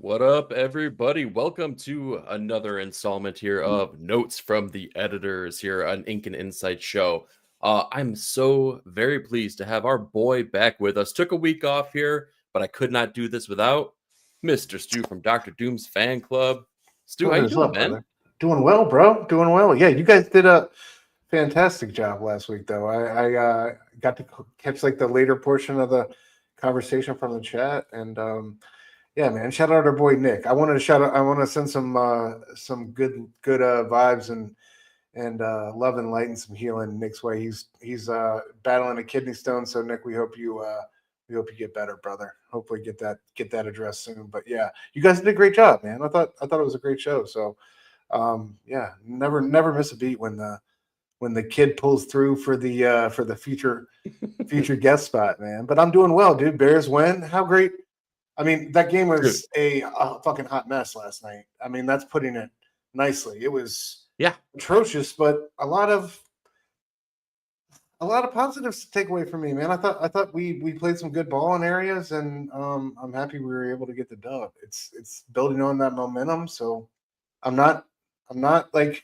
What up, everybody? Welcome to another installment here of Notes from the Editors here on Ink and Insight Show. I'm so very pleased to have our boy back with us. Took a week off here, but I could not do this without Mr. Stu from Dr. Doom's fan club. Stu, how you doing, man? Brother? Doing well, bro. Doing well. Yeah, you guys did a fantastic job last week, though. I got to catch like the later portion of the conversation from the chat, and yeah, man. Shout out our boy Nick. I want to send some good vibes and love and light and some healing Nick's way. He's battling a kidney stone, so Nick, we hope you get better, brother. Hopefully get that addressed soon. But yeah, you guys did a great job, man. I thought it was a great show. So yeah, never miss a beat when the kid pulls through for the future guest spot, man. But I'm doing well, dude. Bears win. How great. I mean, that game was a fucking hot mess last night. I mean, that's putting it nicely. It was atrocious, but a lot of positives to take away from me, man. I thought we played some good ball in areas, and I'm happy we were able to get the dub. It's building on that momentum, so I'm not like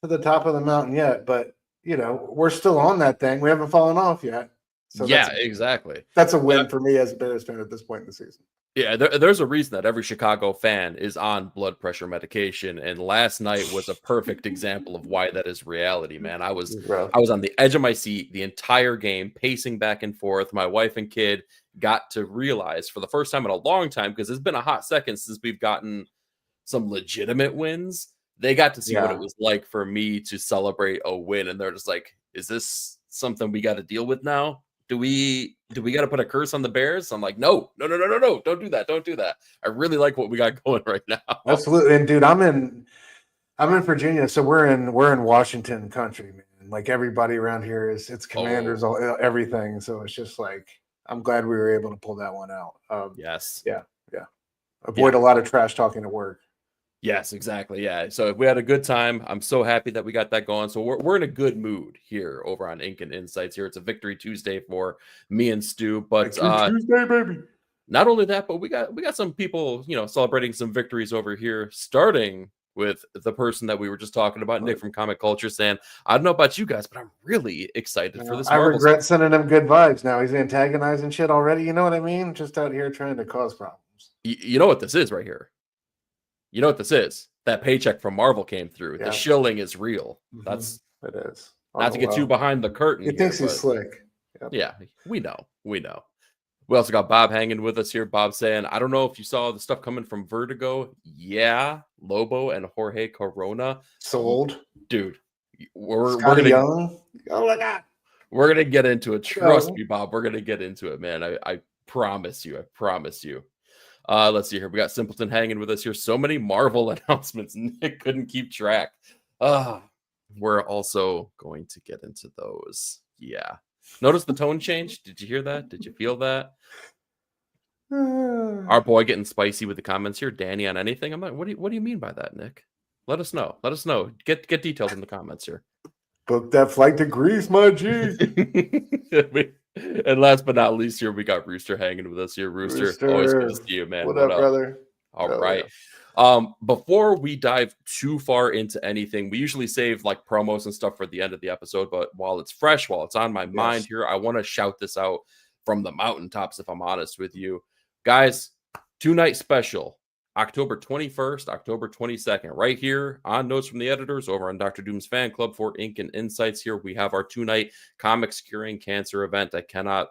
to the top of the mountain yet, but you know, we're still on that thing. We haven't fallen off yet. So yeah, exactly. That's a win for me as a Bears fan at this point in the season. Yeah, there's a reason that every Chicago fan is on blood pressure medication, and last night was a perfect example of why that is reality, man. I was on the edge of my seat the entire game, pacing back and forth. My wife and kid got to realize for the first time in a long time, because it's been a hot second since we've gotten some legitimate wins. They got to see what it was like for me to celebrate a win, and they're just like, "Is this something we got to deal with now? Do we got to put a curse on the Bears?" I'm like, no, don't do that. I really like what we got going right now. Absolutely. And dude, I'm in Virginia, so we're in Washington country, man. Like everybody around here it's Commanders, everything. So it's just like, I'm glad we were able to pull that one out. Yes. Yeah. Avoid a lot of trash talking at work. Yes, exactly. Yeah. So we had a good time. I'm so happy that we got that going. So we're in a good mood here over on Ink and Insights here. It's a Victory Tuesday for me and Stu. But Tuesday, baby. Not only that, but we got some people, celebrating some victories over here, starting with the person that we were just talking about, Nick from Comic Culture, saying, I don't know about you guys, but I'm really excited for this. I regret sending him good vibes now. He's antagonizing shit already. You know what I mean? Just out here trying to cause problems. You know what this is right here? You know what this is? That paycheck from Marvel came through. Yeah. The shilling is real. That's it is. Not to get too behind the curtain. He thinks he's slick. Yep. Yeah, we know. We also got Bob hanging with us here. Bob saying, I don't know if you saw the stuff coming from Vertigo. Yeah, Lobo and Jorge Corona sold. Dude, we're gonna young. Oh my god. We're gonna get into it. Trust me, Bob. We're gonna get into it, man. I promise you. Let's see here. We got Simpleton hanging with us here. So many Marvel announcements. Nick couldn't keep track. We're also going to get into those. Yeah. Notice the tone change? Did you hear that? Did you feel that? Our boy getting spicy with the comments here. Danny on anything? I'm like, what do you mean by that, Nick? Let us know. Get details in the comments here. Book that flight to Greece, my G. And last but not least, here we got Rooster hanging with us here. Rooster. Always good to see you, man. What up, brother? All right. Yeah. Before we dive too far into anything, we usually save like promos and stuff for the end of the episode. But while it's fresh, while it's on my mind here, I want to shout this out from the mountaintops, if I'm honest with you. Guys, 2-night special. October 21st, October 22nd, right here on Notes from the Editors over on Dr. Doom's fan club for Ink and Insights here. We have our 2-night Comics Curing Cancer event. I cannot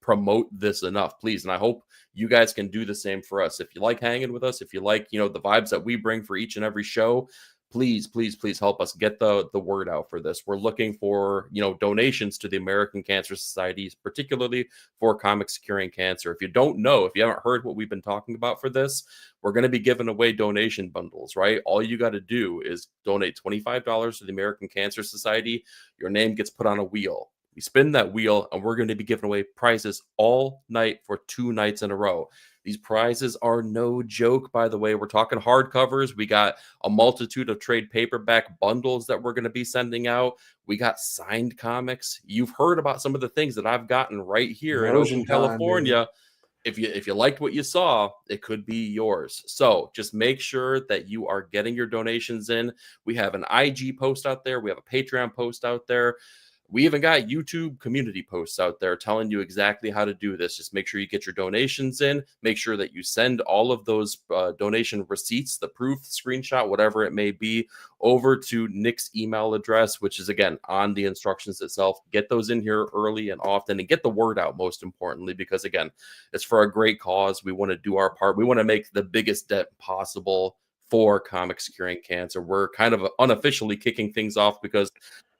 promote this enough, please. And I hope you guys can do the same for us. If you like hanging with us, if you like, the vibes that we bring for each and every show, please help us get the word out for this. We're looking for, donations to the American Cancer Society, particularly for Comics Curing Cancer. If you don't know, if you haven't heard what we've been talking about for this, we're going to be giving away donation bundles, right? All you got to do is donate $25 to the American Cancer Society. Your name gets put on a wheel. We spin that wheel, and we're going to be giving away prizes all night for 2 nights in a row. These prizes are no joke, by the way. We're talking hardcovers. We got a multitude of trade paperback bundles that we're going to be sending out. We got signed comics. You've heard about some of the things that I've gotten right here in Ocean, California. if you liked what you saw, it could be yours. So just make sure that you are getting your donations in. We have an IG post out there. We have a Patreon post out there. We even got YouTube community posts out there telling you exactly how to do this. Just make sure you get your donations in. Make sure that you send all of those donation receipts, the proof, screenshot, whatever it may be, over to Nick's email address, which is, again, on the instructions itself. Get those in here early and often and get the word out, most importantly, because, again, it's for a great cause. We want to do our part. We want to make the biggest dent possible for Comics Curing Cancer. We're kind of unofficially kicking things off because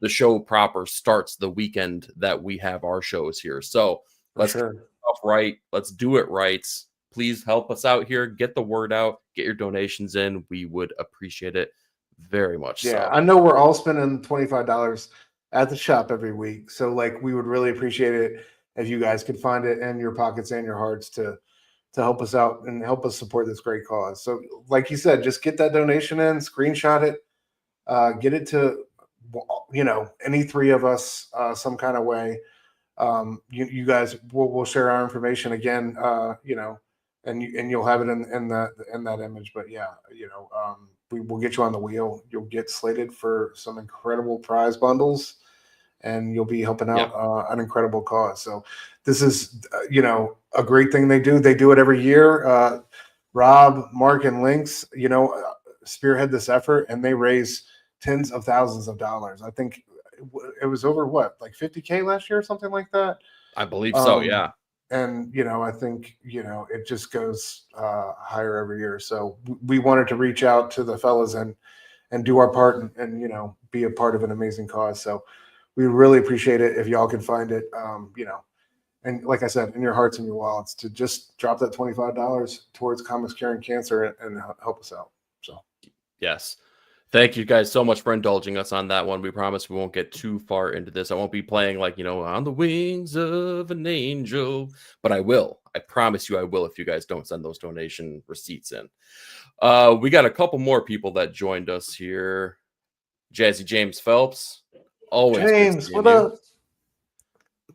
the show proper starts the weekend that we have our shows here. So let's kick it off right. Let's do it right. Please help us out here. Get the word out. Get your donations in. We would appreciate it very much. Yeah, so. I know we're all spending $25 at the shop every week. So like we would really appreciate it if you guys could find it in your pockets and your hearts to help us out and help us support this great cause. So like you said, just get that donation in, screenshot it, get it to, any three of us some kind of way. You guys, we'll share our information again, and you'll have it in that image. But yeah, we will get you on the wheel. You'll get slated for some incredible prize bundles, and you'll be helping out an incredible cause. So this is, a great thing they do. They do it every year. Rob, Mark, and Lynx, spearhead this effort, and they raise tens of thousands of dollars. I think it was over like $50K last year or something like that. I believe so. Yeah. And, I think, it just goes higher every year. So we wanted to reach out to the fellas and do our part and be a part of an amazing cause. So we really appreciate it if y'all can find it, and like I said, in your hearts and your wallets, to just drop that $25 towards Comics Curing Cancer and help us out. So, yes. Thank you guys so much for indulging us on that one. We promise we won't get too far into this. I won't be playing like, on the wings of an angel, but I will. I promise you I will if you guys don't send those donation receipts in. We got a couple more people that joined us here. Jazzy James Phelps. Always James, what up?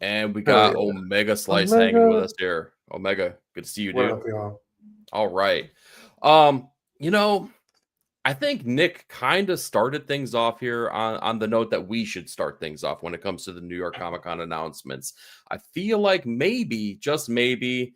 And we got Omega Slice hanging with us here. Omega, good to see you, dude. What up, y'all? All right. I think Nick kind of started things off here on the note that we should start things off when it comes to the New York Comic Con announcements. I feel like maybe, just maybe,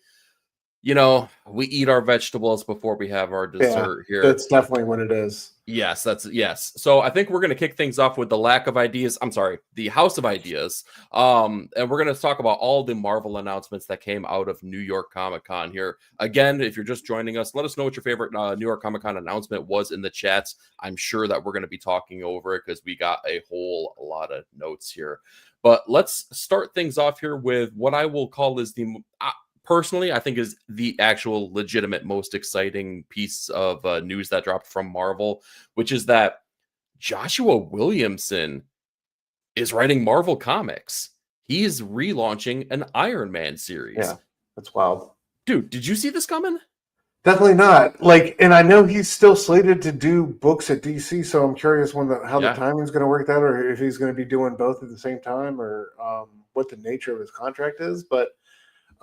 we eat our vegetables before we have our dessert here. That's definitely what it is. Yes. So I think we're going to kick things off with the lack of ideas. I'm sorry, the house of ideas. And we're going to talk about all the Marvel announcements that came out of New York Comic Con here. Again, if you're just joining us, let us know what your favorite New York Comic Con announcement was in the chats. I'm sure that we're going to be talking over it because we got a whole lot of notes here. But let's start things off here with what I will call is the personally, I think is the actual legitimate most exciting piece of news that dropped from Marvel, which is that Joshua Williamson is writing Marvel Comics. He is relaunching an Iron Man series. Yeah, that's wild. Dude, did you see this coming? Definitely not. And I know he's still slated to do books at DC, so I'm curious how the timing's going to work that, or if he's going to be doing both at the same time, or what the nature of his contract is. But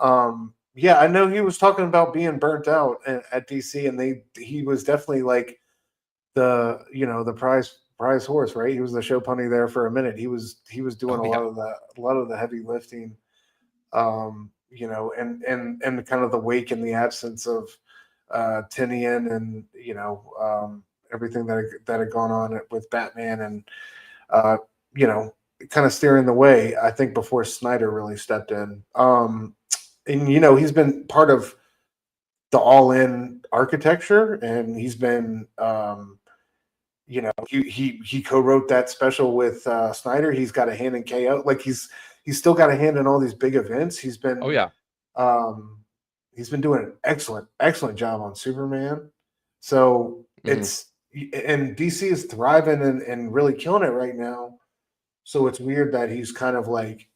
I know he was talking about being burnt out at DC, and he was definitely like the prize horse, right? He was the show pony there for a minute. He was doing a lot of the heavy lifting, and kind of the wake in the absence of Tinian and everything that had gone on with Batman, and kind of steering the way, I think, before Snyder really stepped in. And he's been part of the all-in architecture, and he's been he co-wrote that special with Snyder. He's got a hand in KO. Like he's still got a hand in all these big events. He's been he's been doing an excellent job on Superman. So it's, and DC is thriving and really killing it right now. So it's weird that he's kind of like,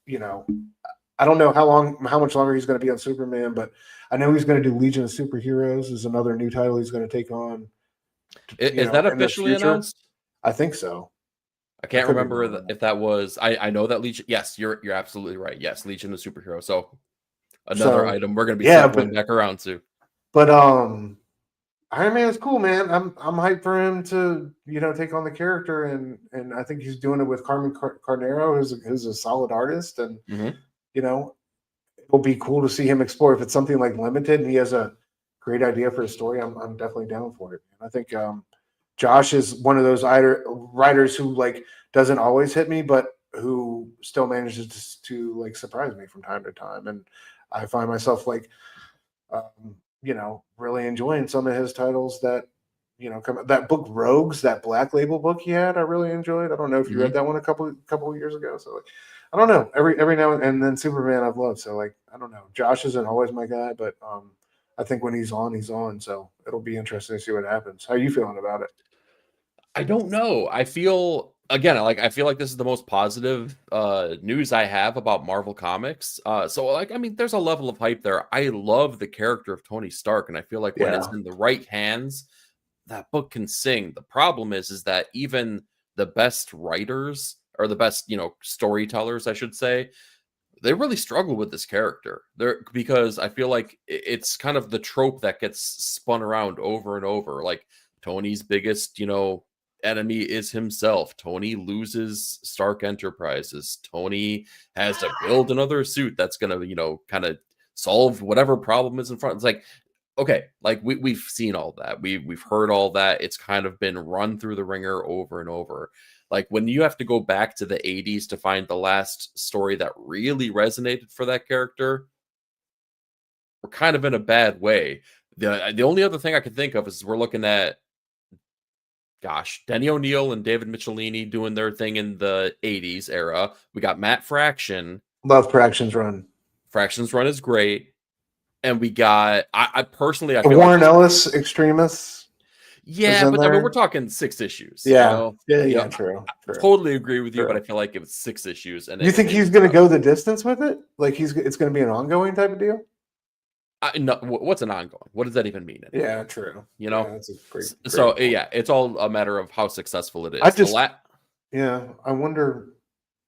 I don't know how much longer he's going to be on Superman, but I know he's going to do Legion of Superheroes is another new title he's going to take on. Is that officially announced? I think so. I can't remember if that was. I know that Legion. Yes, you're absolutely right. Yes, Legion of Superheroes. So another item we're going to be circling back around to. But Iron Man is cool, man. I'm hyped for him to, take on the character, and I think he's doing it with Carmen Carnero, who's a solid artist, and it'll be cool to see him explore. If it's something like limited and he has a great idea for a story, I'm definitely down for it. And I think Josh is one of those writers who like doesn't always hit me, but who still manages to like surprise me from time to time, and I find myself like. Really enjoying some of his titles that, that book Rogues, that Black Label book he had, I really enjoyed. I don't know if you read that one a couple of years ago. So like, I don't know. Every now and then Superman I've loved. So like, I don't know. Josh isn't always my guy, but I think when he's on, he's on. So it'll be interesting to see what happens. How are you feeling about it? I don't know. I feel like this is the most positive news I have about Marvel Comics. So there's a level of hype there. I love the character of Tony Stark, and I feel like when it's in the right hands, that book can sing. The problem is that even the best writers, or the best, storytellers, I should say, they really struggle with this character. Because I feel like it's kind of the trope that gets spun around over and over. Like Tony's biggest, enemy is himself. Tony loses Stark Enterprises. Tony has to build another suit that's gonna, kind of solve whatever problem is in front. It's like, okay, like we've seen all that. We've heard all that. It's kind of been run through the ringer over and over. Like when you have to go back to the 80s to find the last story that really resonated for that character, we're kind of in a bad way. The only other thing I could think of is we're looking at Denny O'Neil and David Michelini doing their thing in the 80s era. We got Matt Fraction. Love Fraction's run. Fraction's run is great. And we got, I personally, I feel Warren Ellis Extremis. Yeah, but we're talking 6 issues. Yeah. True. I totally agree with you, but I feel like it was 6 issues. And you think he's going to go the distance with it? Like it's going to be an ongoing type of deal? No, what's an ongoing? What does that even mean? Yeah, true. That's a great it's all a matter of how successful it is. I wonder.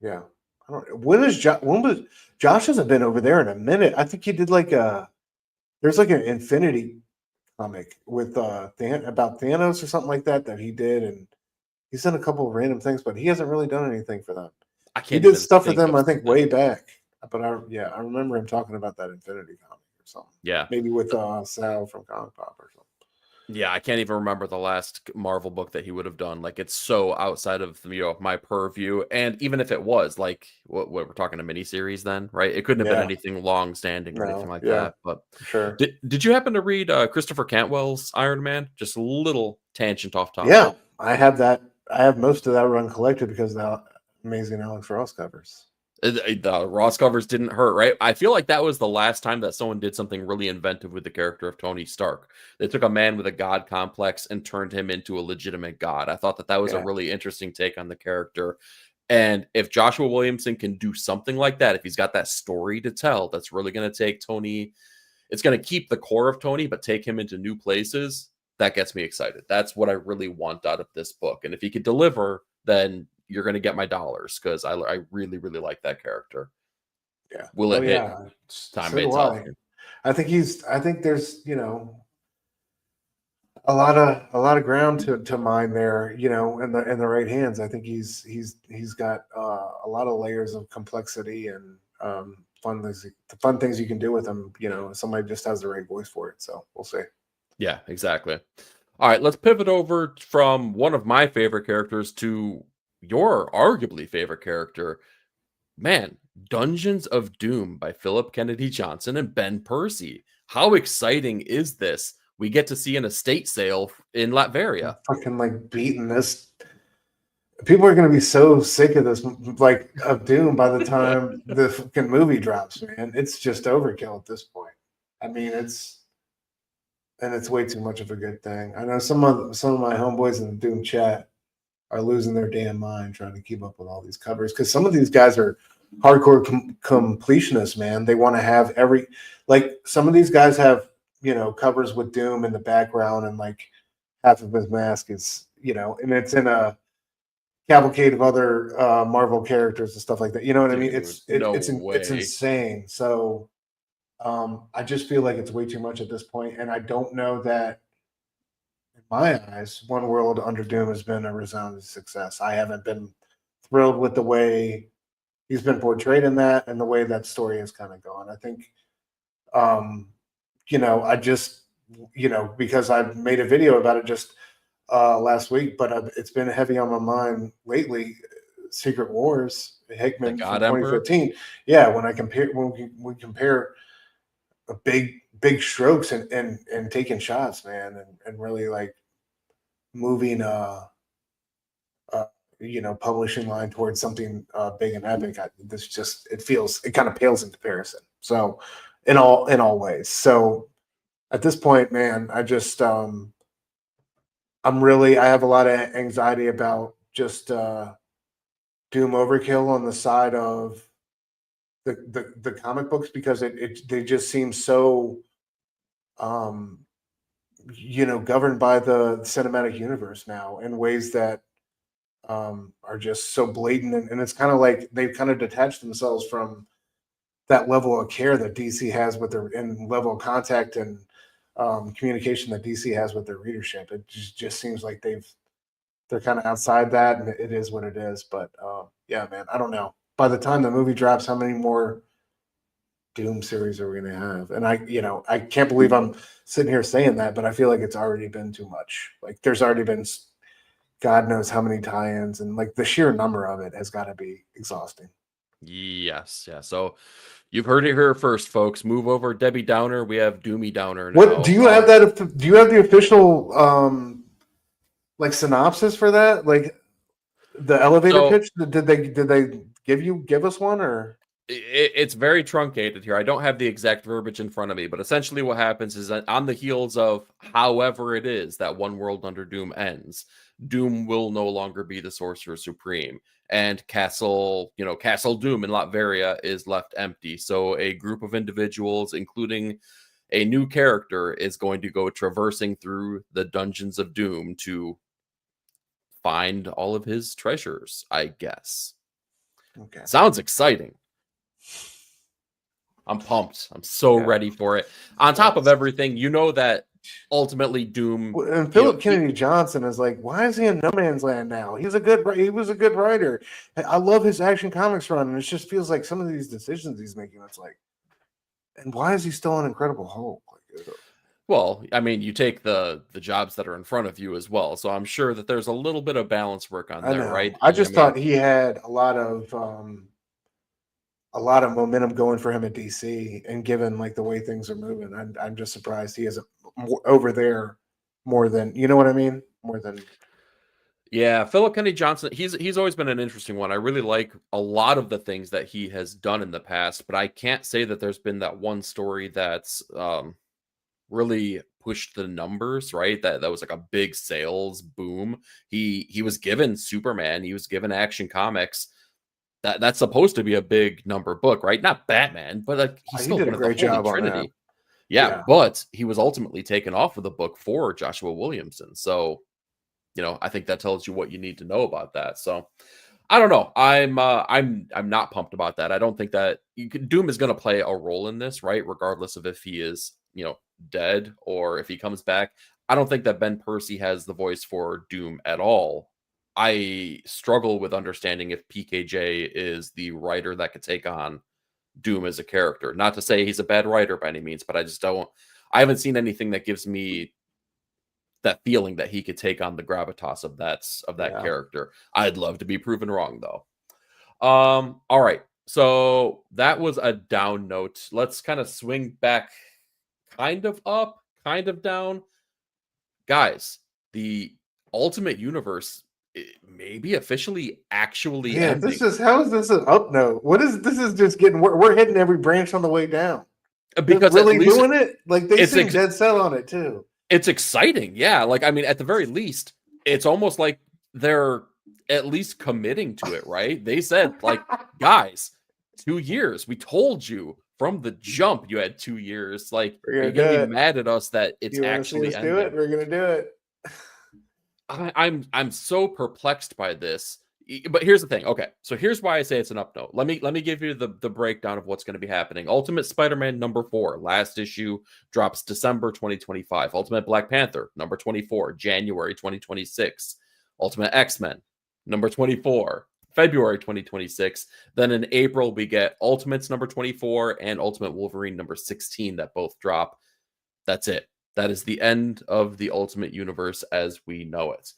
Yeah, I don't. When was Josh hasn't been over there in a minute? I think he did there's like an Infinity comic with about Thanos or something like that he did, and he's done a couple of random things, but he hasn't really done anything for them. He did stuff for them, I think, way back. But I remember him talking about that Infinity comic. Something. Yeah, maybe with Sal from Comic Pop or something. Yeah, I can't even remember the last Marvel book that he would have done. Like, it's so outside of my purview. And even if it was, like, what we're talking a miniseries then, right? It couldn't have been anything long standing or anything like that. But sure. Did you happen to read Christopher Cantwell's Iron Man? Just a little tangent off topic. Yeah, I have that. I have most of that run collected because of the amazing Alex Ross covers. The Ross covers didn't hurt, right? I feel like that was the last time that someone did something really inventive with the character of Tony Stark. They took a man with a god complex and turned him into a legitimate god. I thought that was a really interesting take on the character. And if Joshua Williamson can do something like that, if he's got that story to tell, that's really going to take Tony. It's going to keep the core of Tony, but take him into new places. That gets me excited. That's what I really want out of this book. And if he could deliver, then you're going to get my dollars, because I really, really like that character. Yeah. Will it hit? Time may tell. I think there's, a lot of ground to mine there, in the right hands. I think he's got a lot of layers of complexity and fun things you can do with him. Somebody just has the right voice for it. So we'll see. Yeah, exactly. All right, let's pivot over from one of my favorite characters to your arguably favorite character. Man, Dungeons of Doom by Philip Kennedy Johnson and Ben Percy. How exciting is this? We get to see an estate sale in Latveria. I'm fucking beating this. People are going to be so sick of this, of Doom by the time the fucking movie drops, man. It's just overkill at this point. I mean, it's way too much of a good thing. I know some of my homeboys in the Doom chat are losing their damn mind trying to keep up with all these covers, because some of these guys are hardcore completionists, man. They want to have some of these guys have, covers with Doom in the background, and half of his mask is, and it's in a cavalcade of other Marvel characters and stuff like that. You know what I mean? It's insane. So I just feel like it's way too much at this point, and I don't know that, in my eyes, One World Under Doom has been a resounding success. I haven't been thrilled with the way he's been portrayed in that and the way that story has kind of gone. I think, um, I just, because I made a video about it just last week, but it's been heavy on my mind lately. Secret Wars, The Hickman from God Emperor. 2015. Yeah, when we compare a big strokes and taking shots, man, and really like moving publishing line towards something big and epic. It kind of pales in comparison. So in all ways. So at this point, man, I just I have a lot of anxiety about just Doom overkill on the side of the comic books, because they just seem so governed by the cinematic universe now in ways that are just so blatant, and it's kind of like they've kind of detached themselves from that level of care that DC has with their, and level of contact and communication that DC has with their readership. It just seems like they're kind of outside that, and it is what it is. But yeah, man, I don't know. By the time the movie drops, how many more Doom series are we going to have? And I can't believe I'm sitting here saying that, but I feel like it's already been too much. Like there's already been God knows how many tie-ins, and like the sheer number of it has got to be exhausting. Yes, yeah. So you've heard it here first, folks. Move over, Debbie Downer. We have Doomy Downer now. What do you have that? Do you have the official like synopsis for that? Like the elevator pitch? Did they give us one, or? It's very truncated here. I don't have the exact verbiage in front of me, but essentially what happens is that on the heels of however it is that One World Under Doom ends, Doom will no longer be the Sorcerer Supreme, and Castle Doom in Latveria is left empty. So a group of individuals, including a new character, is going to go traversing through the dungeons of Doom to find all of his treasures, I guess. Okay. Sounds exciting. I'm pumped. I'm so ready for it. On top of everything, that ultimately Doom. And Philip Kennedy Johnson is like, why is he in No Man's Land now? He was a good writer. I love his Action Comics run, and it just feels like some of these decisions he's making, it's like, and why is he still on Incredible Hulk? Well, I mean, you take the jobs that are in front of you as well, so I'm sure that there's a little bit of balance work on there, right? I just thought he had a lot of momentum going for him at DC, and given like the way things are moving, I'm just surprised he isn't over there more than, you know what I mean? More than. Yeah, Philip Kennedy Johnson, he's always been an interesting one. I really like a lot of the things that he has done in the past, but I can't say that there's been that one story that's really pushed the numbers, right? That was like a big sales boom. He was given Superman, he was given Action Comics. That's supposed to be a big number book, right? Not Batman, but like he still did a great job on that. Yeah, but he was ultimately taken off of the book for Joshua Williamson. So, I think that tells you what you need to know about that. So, I don't know. I'm not pumped about that. I don't think that Doom is going to play a role in this, right? Regardless of if he is, dead or if he comes back. I don't think that Ben Percy has the voice for Doom at all. I struggle with understanding if PKJ is the writer that could take on Doom as a character. Not to say he's a bad writer by any means, but I haven't seen anything that gives me that feeling that he could take on the gravitas of that character. I'd love to be proven wrong though. All right. So that was a down note. Let's kind of swing back kind of up, kind of down. Guys, the Ultimate Universe may be officially actually ending. How is this an up note? This is just getting, we're hitting every branch on the way down. Because they're really doing it? Like they seem dead set on it too. It's exciting. Yeah. Like, I mean, at the very least, it's almost like they're at least committing to it, right? They said, like, guys, 2 years. We told you from the jump you had 2 years. Like, you're gonna be mad at us that it's actually ending. We're gonna do it. I'm so perplexed by this. But here's the thing. Okay, so here's why I say it's an up note. Let me give you the breakdown of what's going to be happening. Ultimate Spider-Man #4, last issue, drops December 2025. Ultimate Black Panther #24, January 2026. Ultimate X-Men #24, February 2026. Then in April we get Ultimates #24 and Ultimate Wolverine #16 that both drop. That's it. That is the end of the Ultimate Universe as we know it.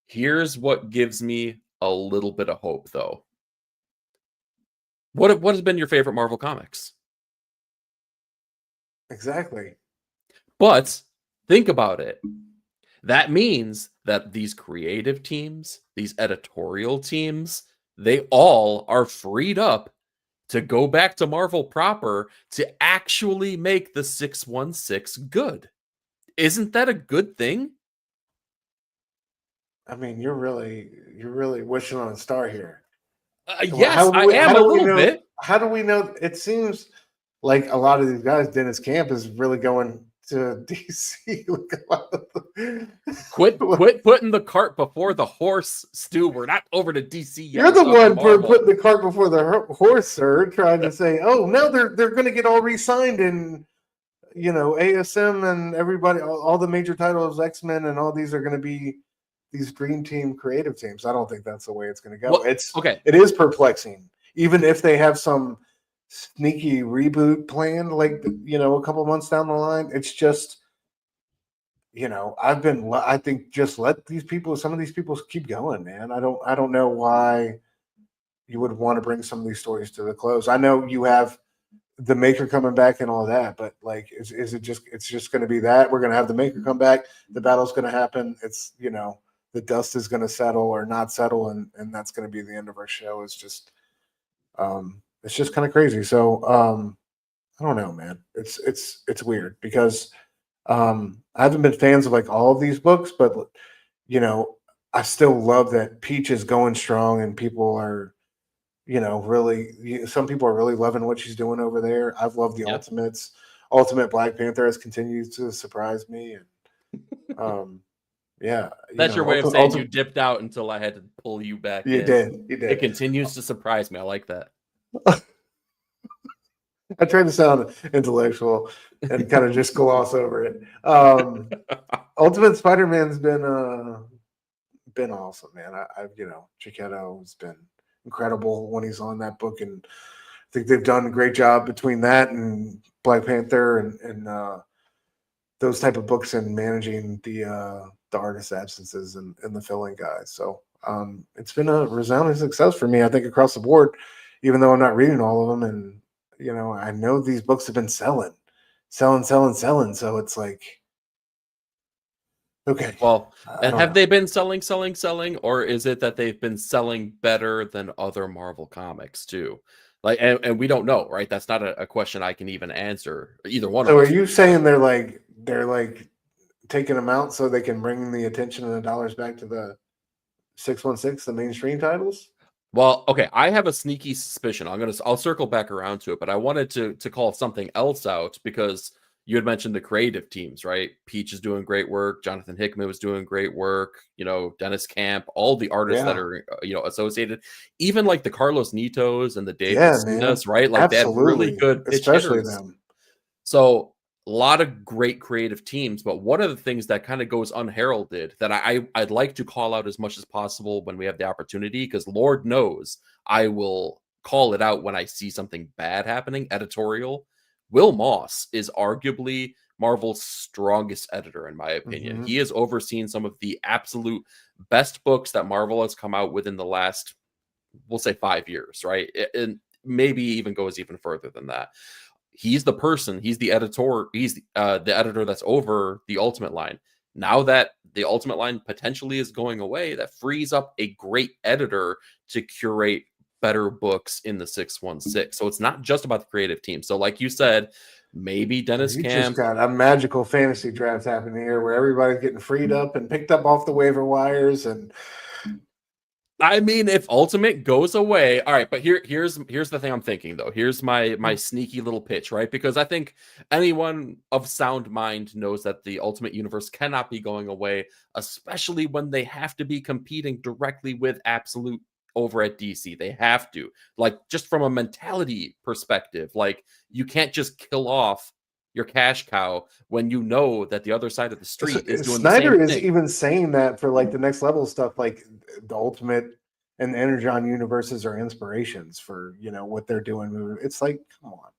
Here's what gives me a little bit of hope, though. What has been your favorite Marvel comics? Exactly. But think about it. That means that these creative teams, these editorial teams, they all are freed up to go back to Marvel proper to actually make the 616 good. Isn't that a good thing? I mean, you're really wishing on a star here. Yes, I am a little bit. How do we know? It seems like a lot of these guys, Dennis Camp is really going to DC. Quit putting the cart before the horse, Stu. We're not over to DC yet. You're the one putting the cart before the horse, sir. Trying to say, oh no, they're going to get all re-signed in, ASM and everybody, all the major titles, X-Men, and all these are going to be these dream team creative teams. I don't think that's the way it's going to go. Well, it is perplexing, even if they have some sneaky reboot planned, like a couple months down the line. It's just, I think just let some of these people keep going, man. I don't know why you would want to bring some of these stories to the close. I know you have the Maker coming back and all that, but like, is it just, it's just going to be that we're going to have the Maker come back, the battle's going to happen, it's, the dust is going to settle or not settle, and that's going to be the end of our show. It's just kind of crazy. So I don't know, man. It's weird because I haven't been fans of like all of these books, but I still love that Peach is going strong and people are, really, some people are really loving what she's doing over there. I've loved the Ultimates. Ultimate Black Panther has continued to surprise me, and yeah, that's your way of saying you dipped out until I had to pull you back. You did. It continues to surprise me. I like that. I tried to sound intellectual and kind of just gloss over it. Ultimate Spider-Man's been awesome, man. Chiquetto has been incredible when he's on that book, and I think they've done a great job between that and Black Panther and those type of books and managing the artist absences and the filling guys. So it's been a resounding success for me, I think, across the board, even though I'm not reading all of them. And I know these books have been selling. So it's like, okay. Well, and have they been selling, or is it that they've been selling better than other Marvel comics too? Like, and we don't know, right? That's not a question I can even answer. Either one. So, are you saying they're like taking them out so they can bring the attention and the dollars back to the 616, the mainstream titles? Well, okay, I have a sneaky suspicion. I'll circle back around to it, but I wanted to call something else out because you had mentioned the creative teams, right? Peach is doing great work. Jonathan Hickman was doing great work. Dennis Camp, all the artists that are associated, even like the Carlos Nitos and the David Sinas, right? Like they have really good pitch especially hitters. Them. So a lot of great creative teams, but one of the things that kind of goes unheralded that I'd like to call out as much as possible when we have the opportunity, because Lord knows I will call it out when I see something bad happening. Editorial. Will Moss is arguably Marvel's strongest editor, in my opinion. Mm-hmm. He has overseen some of the absolute best books that Marvel has come out within the last, we'll say 5 years, right? And maybe even goes even further than that. He's the person, he's the editor, he's the editor that's over the Ultimate line. Now that the Ultimate line potentially is going away, that frees up a great editor to curate better books in the 616. So it's not just about the creative team. So like you said, maybe Dennis Camp. Just got a magical fantasy draft happening here where everybody's getting freed up and picked up off the waiver wires. And I mean, if Ultimate goes away, all right. But here's the thing I'm thinking though. Here's my sneaky little pitch, right? Because I think anyone of sound mind knows that the Ultimate Universe cannot be going away, especially when they have to be competing directly with Absolute over at DC. They have to, like, just from a mentality perspective, like you can't just kill off your cash cow when you know that the other side of the street is doing Snyder the is same thing. even saying that for like the next level stuff, like the Ultimate and the Energon universes are inspirations for, you know, what they're doing. It's like, come on,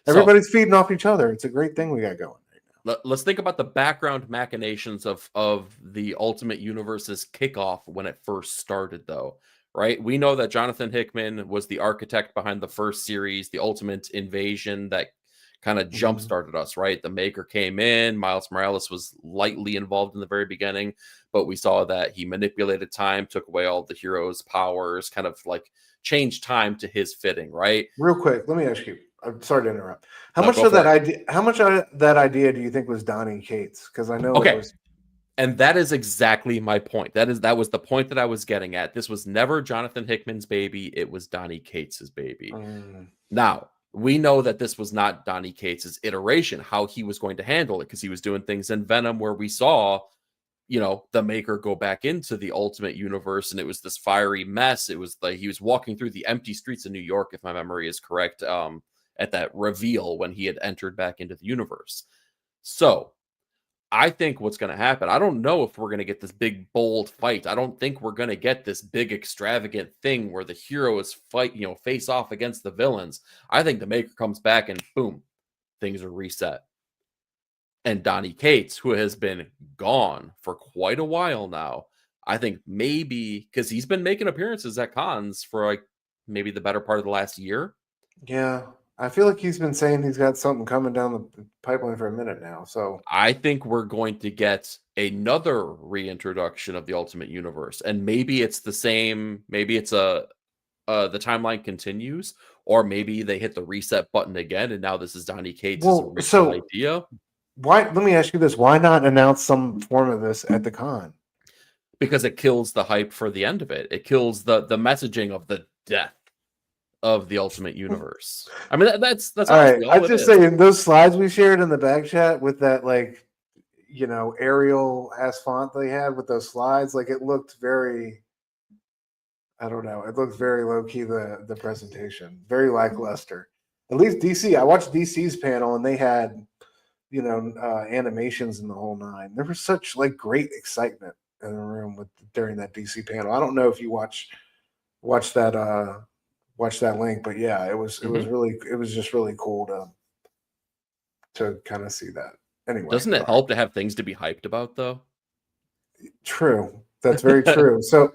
everybody's feeding off each other. It's a great thing we got going right now. Let's think about the background machinations of the Ultimate Universe's kickoff when it first started, though. Right, we know that Jonathan Hickman was the architect behind the first series, the Ultimate Invasion, that kind of jump started us, right? The Maker came in, Miles Morales was lightly involved in the very beginning, but we saw that he manipulated time, took away all the heroes' powers, kind of like changed time to his fitting, right? Real quick, let me ask you. I'm sorry to interrupt. How much of that idea do you think was Donny Cates? Because I know it was. And that is exactly my point. That was the point that I was getting at. This was never Jonathan Hickman's baby. It was Donny Cates' baby. Now, we know that this was not Donny Cates' iteration, how he was going to handle it, because he was doing things in Venom where we saw, you know, the Maker go back into the Ultimate Universe, and it was this fiery mess. It was like he was walking through the empty streets of New York, if my memory is correct, at that reveal when he had entered back into the universe. So I think what's going to happen, I don't know if we're going to get this big, bold fight. I don't think we're going to get this big, extravagant thing where the heroes fight, you know, face off against the villains. I think the Maker comes back and boom, things are reset. And Donny Cates, who has been gone for quite a while now, I think maybe, because he's been making appearances at cons for like maybe the better part of the last year. Yeah. I feel like he's been saying he's got something coming down the pipeline for a minute now. So I think we're going to get another reintroduction of the Ultimate Universe, and maybe it's the same. Maybe it's the timeline continues, or maybe they hit the reset button again, and now this is Donny Cates' original idea. Why? Let me ask you this: why not announce some form of this at the con? Because it kills the hype for the end of it. It kills the messaging of the death of the Ultimate Universe. I mean, that's all right. I'm just saying, those slides we shared in the back chat with that, like, you know, Arial ass font they had with those slides, like it looked very, I don't know, it looked very low key, the presentation, very lackluster. At least DC, I watched DC's panel and they had, you know, animations in the whole nine. There was such like great excitement in the room during that DC panel. I don't know if you watch that link, but yeah, it was just really cool to kind of see that. Anyway, doesn't it help to have things to be hyped about, though? True, that's very true. So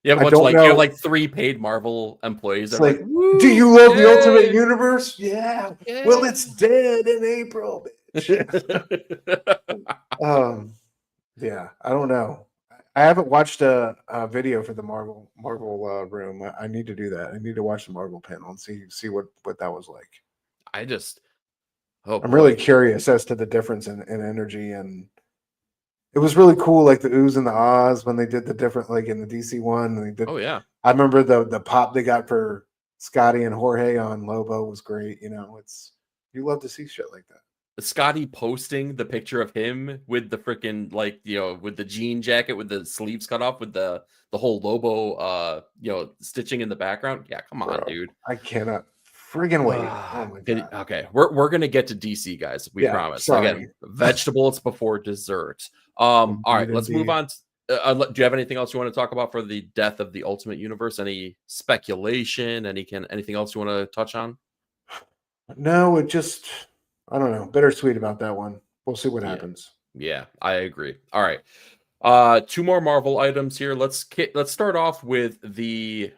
you have like 3 paid Marvel employees. It's like, do you love the Ultimate Universe? Yeah. Well, it's dead in April. Yeah, I don't know. I haven't watched a video for the Marvel room. I need to do that. I need to watch the Marvel panel and see what that was like. I'm really curious as to the difference in energy, and it was really cool, like the oohs and the ahs when they did the different, like in the DC one. They did, I remember the pop they got for Scotty and Jorge on Lobo was great. You know, you love to see shit like that. Scotty posting the picture of him with the freaking, like, you know, with the jean jacket with the sleeves cut off with the whole Lobo you know, stitching in the background. Yeah, come on, dude. I cannot friggin' wait. Oh my god. Okay, we're gonna get to DC, guys. We promise. Sorry. Again, vegetables before dessert. All right, let's move on. Do you have anything else you want to talk about for the death of the Ultimate Universe? Any speculation? Anything else you want to touch on? No, it just, I don't know, bittersweet about that one. We'll see what happens. Yeah, I agree. All right, 2 more Marvel items here. Let's start off with the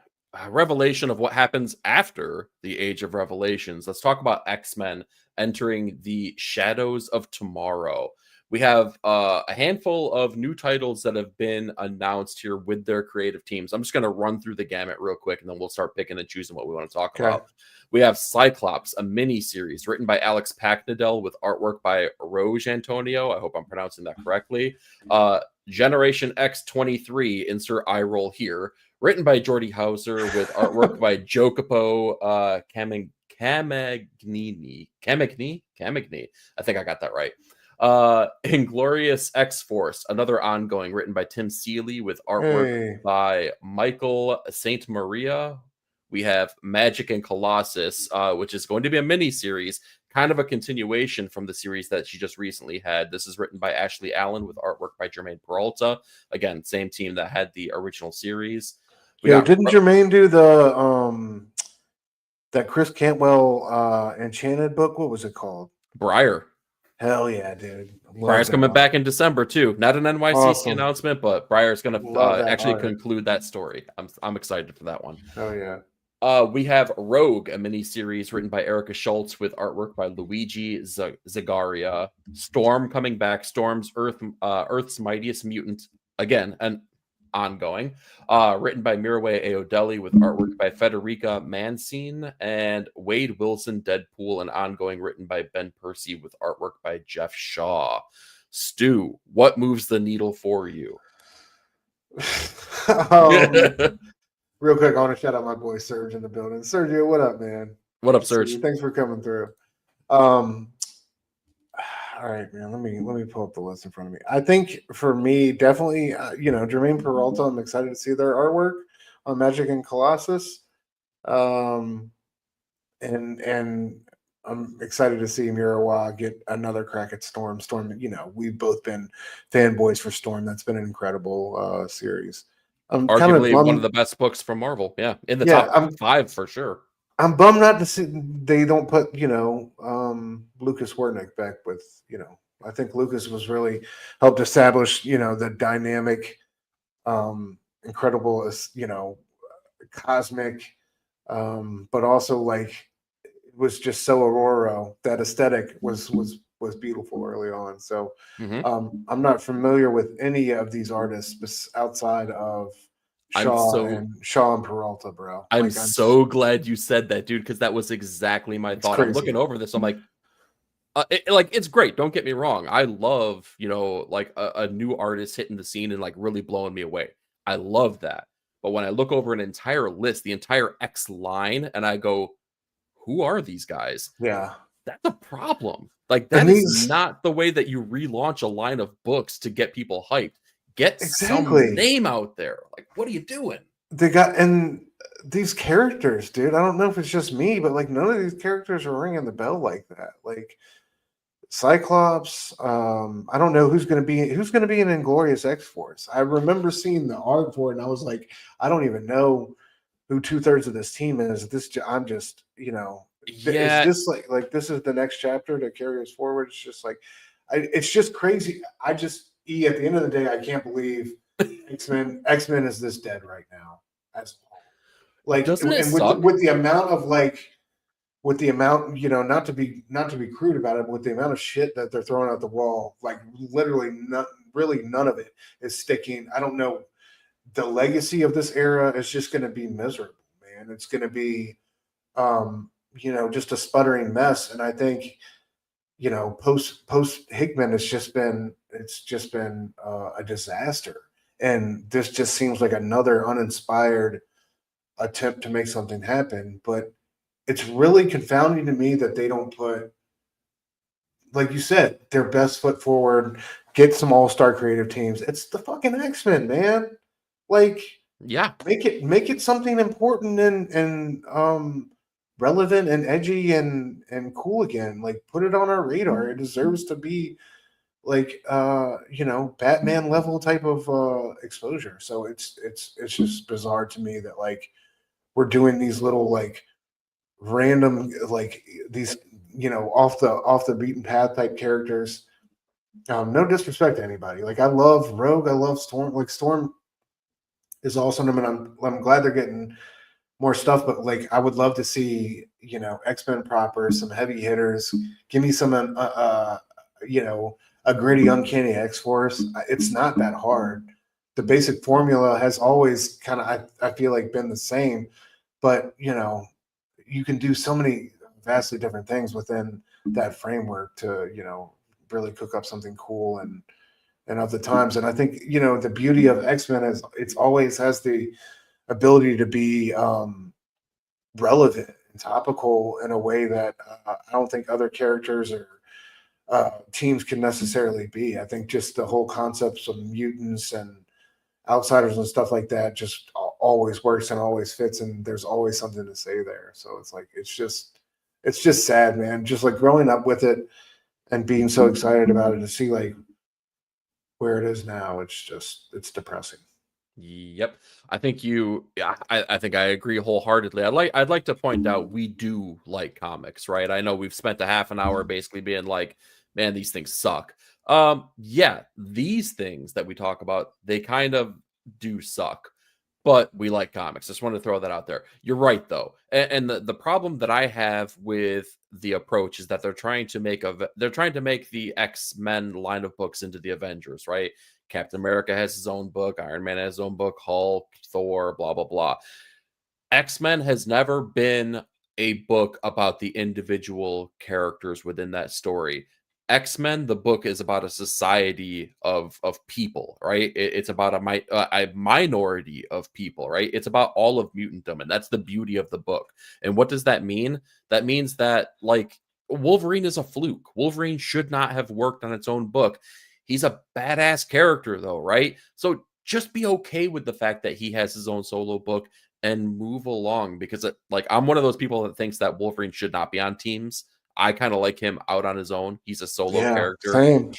revelation of what happens after the Age of Revelations. Let's talk about X-Men entering the Shadows of Tomorrow. We have a handful of new titles that have been announced here with their creative teams. I'm just going to run through the gamut real quick, and then we'll start picking and choosing what we want to talk about. We have Cyclops, a mini-series written by Alex Paknadel with artwork by Roge Antonio. I hope I'm pronouncing that correctly. Generation X23, insert eye roll here, written by Jordy Hauser with artwork by Jokipo Camagnini. I think I got that right. Inglorious X-Force, another ongoing written by Tim Seeley with artwork by Michael Saint Maria. We have Magic and Colossus, which is going to be a mini series, kind of a continuation from the series that she just recently had. This is written by Ashley Allen with artwork by Jermaine Peralta. Again, same team that had the original series. Didn't Jermaine do the that Chris Cantwell Enchanted book? What was it called? Briar. Hell yeah, dude. Briar's coming back in December too. Not an NYCC announcement, but Briar's going to actually conclude that story. I'm excited for that one. Oh yeah. We have Rogue, a mini series written by Erica Schultz with artwork by Luigi Zagaria. Storm coming back. Storm's Earth's Mightiest Mutant, again, an ongoing, written by Miraway Ayodelli with artwork by Federica Mancine, and Wade Wilson Deadpool, an ongoing written by Ben Percy with artwork by Jeff Shaw. Stu, what moves the needle for you? Real quick, I want to shout out my boy Serge in the building. Sergio, what up, man? What up, Serge? Thanks for coming through. All right, man. Let me pull up the list in front of me. I think for me, definitely, Jermaine Peralta. I'm excited to see their artwork on Magic and Colossus, and I'm excited to see Mirawa get another crack at Storm. Storm, we've both been fanboys for Storm. That's been an incredible series. Arguably one of the best books from Marvel. Yeah, in the top 5 for sure. I'm bummed not to see they don't put, Lucas Wernick back with, I think Lucas was really helped establish, the dynamic, incredible, cosmic, but also it was just so Aurora. That aesthetic was beautiful early on. So I'm not familiar with any of these artists outside of Shaw and Peralta, bro. I'm so glad you said that, dude, because that was exactly my thought. Crazy. I'm looking over this. I'm like, it's great. Don't get me wrong. I love, a new artist hitting the scene and really blowing me away. I love that. But when I look over an entire list, the entire X line, and I go, who are these guys? Yeah. That's a problem. That is not the way that you relaunch a line of books to get people hyped. Get some name out there. What are you doing? And these characters, dude, I don't know if it's just me, but none of these characters are ringing the bell like that. Cyclops, I don't know who's going to be an Inglorious X-Force. I remember seeing the art for it, and I was like, I don't even know who 2/3 of this team is. I'm just, yeah. It's just like this is the next chapter to carry us forward. It's just it's just crazy. At the end of the day, I can't believe X-Men is this dead right now as a whole. Doesn't it suck? With the amount of not to be crude about it, but with the amount of shit that they're throwing out the wall, literally none of it is sticking. I don't know. The legacy of this era is just going to be miserable, man. It's going to be, just a sputtering mess. And I think, post Hickman, it's just been a disaster. And this just seems like another uninspired attempt to make something happen. But it's really confounding to me that they don't put, like you said, their best foot forward, get some all-star creative teams. It's the fucking X-Men, man. Yeah, make it something important and relevant and edgy and cool again. Put it on our radar. It deserves to be Batman level type of exposure. So it's just bizarre to me that we're doing these little random these off the beaten path type characters. No disrespect to anybody. I love Rogue. I love Storm. Storm is awesome, and I'm glad they're getting more stuff. But I would love to see X-Men proper, some heavy hitters. Give me some a gritty, uncanny X-Force. It's not that hard. The basic formula has always kind of I feel been the same, but you can do so many vastly different things within that framework to really cook up something cool and and of the times. And I think, you know, the beauty of X-Men is it's always has the ability to be relevant and topical in a way that I don't think other characters or teams can necessarily be. I think just the whole concepts of mutants and outsiders and stuff like that just always works and always fits, and there's always something to say there. So it's like it's just sad, man. Just like growing up with it and being so excited about it to see like where it is now, it's depressing. Yep. I think I think I agree wholeheartedly. I'd like to point out we do like comics, right? I know we've spent a half an hour basically being like, man, these things suck. Yeah, these things that we talk about, they kind of do suck, but we like comics. Just want to throw that out there. You're right though. And the problem that I have with the approach is that they're trying to make the X-Men line of books into the Avengers, right? Captain America has his own book, Iron Man has his own book, Hulk, Thor, blah, blah, blah. X-Men has never been a book about the individual characters within that story. X-Men, the book is about a society of people, right? It's about a minority of people, right? It's about all of mutantdom, and that's the beauty of the book. And what does that mean? That means that, like, Wolverine is a fluke. Wolverine should not have worked on its own book. He's a badass character, though, right? So just be okay with the fact that he has his own solo book and move along, because I'm one of those people that thinks that Wolverine should not be on teams. I kind of like him out on his own. He's a solo character. Same.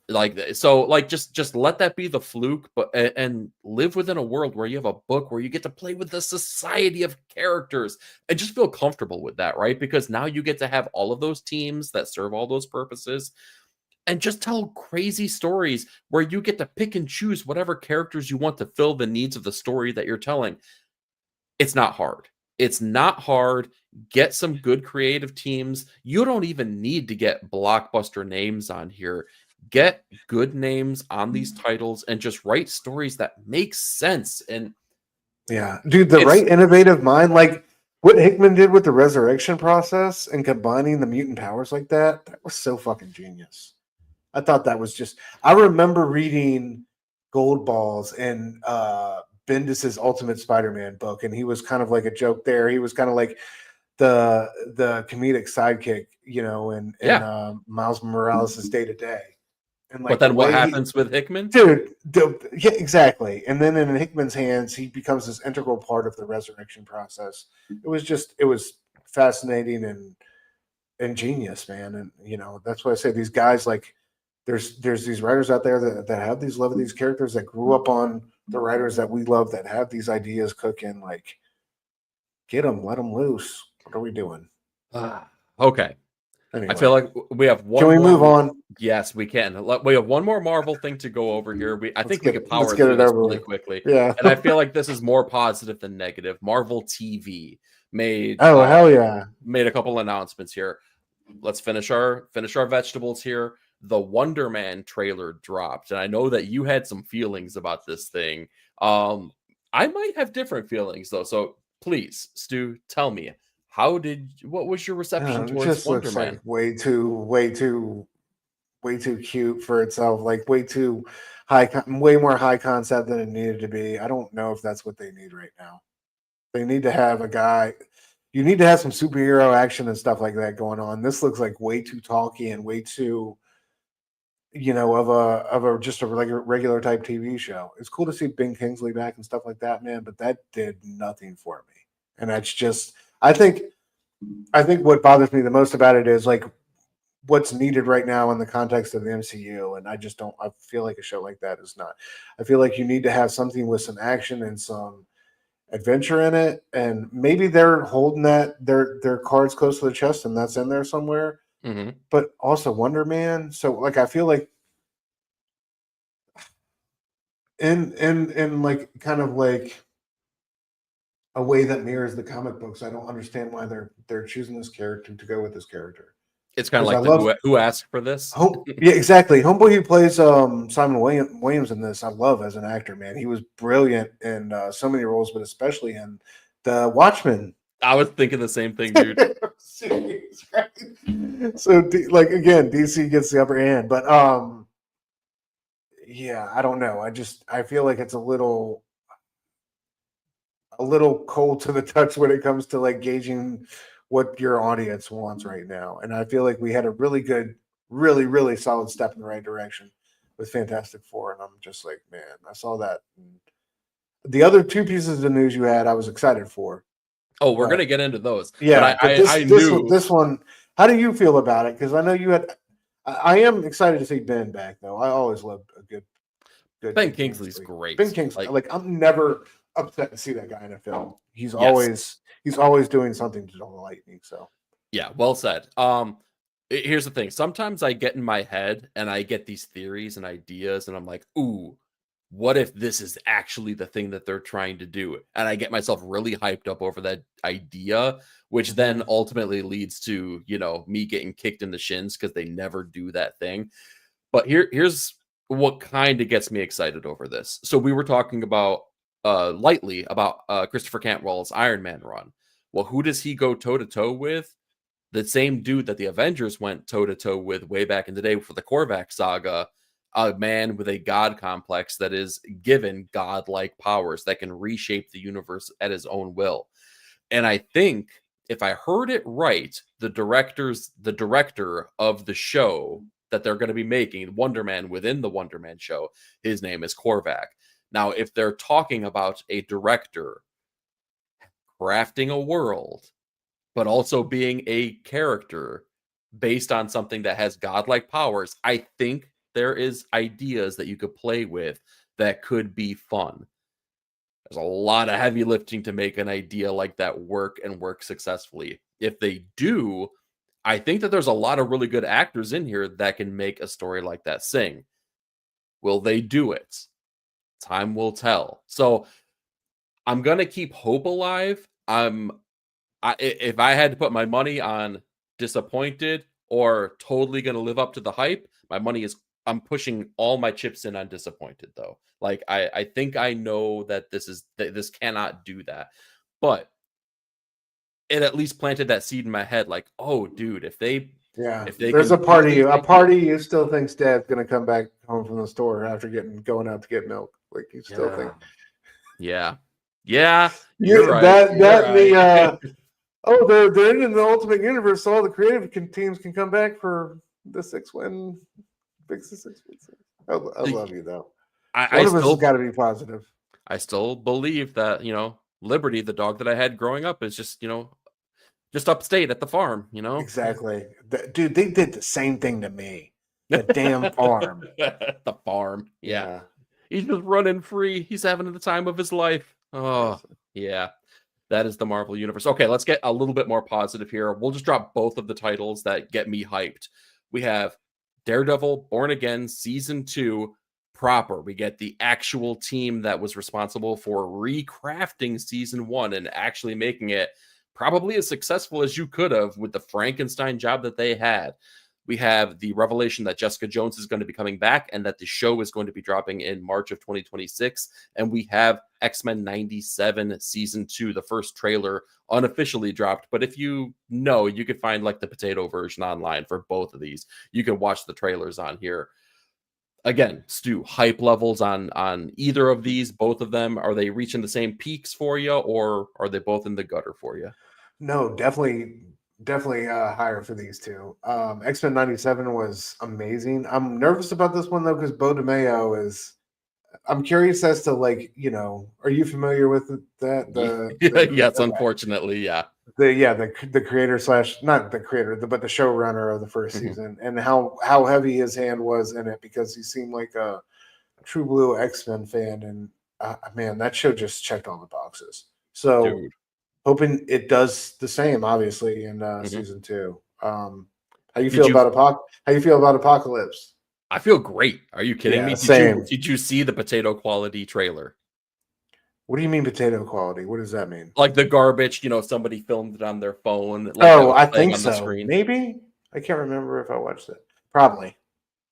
Just let that be the fluke, but and live within a world where you have a book where you get to play with the society of characters and just feel comfortable with that, right? Because now you get to have all of those teams that serve all those purposes and just tell crazy stories where you get to pick and choose whatever characters you want to fill the needs of the story that you're telling. It's not hard. It's not hard. Get some good creative teams. You don't even need to get blockbuster names on here. Get good names on these titles and just write stories that make sense. And yeah, dude, the right innovative mind, like what Hickman did with the resurrection process and combining the mutant powers like that was so fucking genius. I thought that was just, I remember reading Gold Balls and Bendis's Ultimate Spider-Man book, and he was kind of like a joke there. He was kind of like the comedic sidekick, you know, and Miles Morales' day to day. And like, but then what happens with Hickman? Dude, yeah, exactly. And then in Hickman's hands, he becomes this integral part of the resurrection process. It was fascinating and genius, man. And you know, that's why I say these guys, like, there's these writers out there that have these love of these characters that grew up on the writers that we love, that have these ideas cooking. Like, get them, let them loose. What are we doing? Okay. Anyway, I feel like we have one. Can we move on? Yes, we can. We have one more Marvel thing to go over here. I think we could power through this really quickly. Yeah. And I feel like this is more positive than negative. Marvel TV made hell yeah, made a couple announcements here. Let's finish our vegetables here. The Wonder Man trailer dropped, and I know that you had some feelings about this thing. I might have different feelings though. So please, Stu, tell me, what was your reception towards Wonder Man? Like way too cute for itself. Like way too high, way more high concept than it needed to be. I don't know if that's what they need right now. They need to have a guy. You need to have some superhero action and stuff like that going on. This looks like way too talky and way too, you know, of a just a regular type TV show. It's cool to see Ben Kingsley back and stuff like that, man, but that did nothing for me. And that's just, I think what bothers me the most about it is like what's needed right now in the context of the MCU. And I feel like a show like that is not. I feel like you need to have something with some action and some adventure in it. And maybe they're holding their cards close to the chest and that's in there somewhere. Mm-hmm. But also Wonder Man. So like, I feel like in like kind of like a way that mirrors the comic books, I don't understand why they're choosing this character to go with this character. It's kind of like who asked for this. Yeah, exactly. Homeboy who plays Simon Williams in this, I love as an actor, man. He was brilliant in so many roles, but especially in The Watchmen. I was thinking the same thing, dude. So, like, again, DC gets the upper hand, but yeah, I don't know. I feel like it's a little cold to the touch when it comes to like gauging what your audience wants right now. And I feel like we had a really good, really, really solid step in the right direction with Fantastic Four. And I'm just like, man, I saw that. The other two pieces of news you had, I was excited for. Oh, we're gonna get into those. Yeah, but I knew this one. How do you feel about it? Because I know you had. I am excited to see Ben back, though. I always love a good Ben Kingsley's great. Ben Kingsley, like I'm never upset to see that guy in a film. He's always doing something to delight me. So yeah, well said. Here's the thing. Sometimes I get in my head and I get these theories and ideas, and I'm like, ooh, what if this is actually the thing that they're trying to do? And I get myself really hyped up over that idea, which then ultimately leads to, me getting kicked in the shins because they never do that thing. But here's what kind of gets me excited over this. So we were talking about lightly about Christopher Cantwell's Iron Man run. Well, who does he go toe to toe with? The same dude that the Avengers went toe to toe with way back in the day for the Korvac saga, a man with a god complex that is given godlike powers that can reshape the universe at his own will. And I think if I heard it right, the director of the show that they're going to be making, Wonder Man within the Wonder Man show, his name is Korvac. Now, if they're talking about a director crafting a world, but also being a character based on something that has godlike powers, I think there is ideas that you could play with that could be fun. There's a lot of heavy lifting to make an idea like that work and work successfully. If they do, I think that there's a lot of really good actors in here that can make a story like that sing. Will they do it? Time will tell. So I'm going to keep hope alive. If I had to put my money on disappointed or totally going to live up to the hype, I'm pushing all my chips in on disappointed, though. Like I think I know that this cannot do that, but it at least planted that seed in my head. Like, oh, dude, if they there's a party you still think's Dad's gonna come back home from the store after going out to get milk. Like you still think, yeah, you're right. They're in the Ultimate Universe, so all the creative teams can come back for the 6-win. Fix the 6-win. I love you though. One of us has got to be positive. I still believe that Liberty, the dog that I had growing up, is just upstate at the farm. Exactly, dude. They did the same thing to me. The damn farm. The farm. Yeah. He's just running free. He's having the time of his life. Oh, yeah. That is the Marvel Universe. Okay, let's get a little bit more positive here. We'll just drop both of the titles that get me hyped. We have Daredevil Born Again Season 2 proper. We get the actual team that was responsible for recrafting Season 1 and actually making it probably as successful as you could have with the Frankenstein job that they had. We have the revelation that Jessica Jones is going to be coming back and that the show is going to be dropping in March of 2026. And we have X-Men 97 Season 2, the first trailer unofficially dropped. But if you could find like the potato version online for both of these. You can watch the trailers on here. Again, Stu, hype levels on either of these, both of them, are they reaching the same peaks for you, or are they both in the gutter for you? No, definitely higher for these two. X-Men 97 was amazing. I'm nervous about this one though because Bo DeMayo is. I'm curious as to are you familiar with that? Yes, unfortunately, yeah. The creator / not the creator, but the showrunner of the first season, and how heavy his hand was in it because he seemed like a true blue X-Men fan, and man, that show just checked all the boxes. So. Dude. Hoping it does the same, obviously, in Season 2. How you feel about Apocalypse? I feel great. Are you kidding me? Did you see the potato quality trailer? What do you mean potato quality? What does that mean? Like the garbage, somebody filmed it on their phone. I think so. Maybe. I can't remember if I watched it. Probably.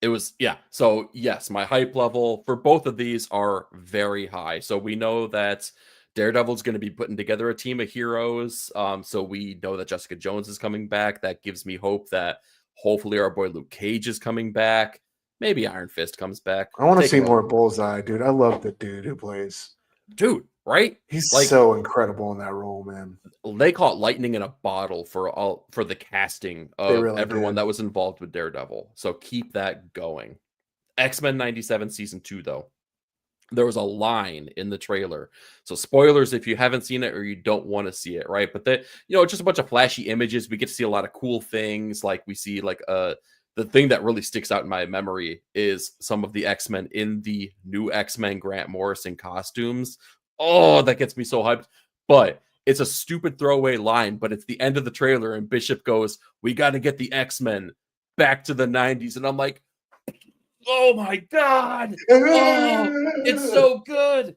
It was, yeah. So, yes, my hype level for both of these are very high. So we know that Daredevil's going to be putting together a team of heroes. So we know that Jessica Jones is coming back. That gives me hope that hopefully our boy Luke Cage is coming back. Maybe Iron Fist comes back. I want to Take see him more over. Bullseye, dude. I love the dude who plays. Dude, right? He's Like, so incredible in that role, man. they caught lightning in a bottle for the casting They of really everyone did. that was involved with Daredevil. So keep that going. X-Men 97 season 2 though. There was a line in the trailer. So spoilers if you haven't seen it or you don't want to see it, right? But just a bunch of flashy images. We get to see a lot of cool things. Like we see the thing that really sticks out in my memory is some of the X-Men in the new X-Men Grant Morrison costumes. Oh, that gets me so hyped. But it's a stupid throwaway line, but it's the end of the trailer and Bishop goes, "We got to get the X-Men back to the 90s." And I'm like, oh my God. Oh, it's so good.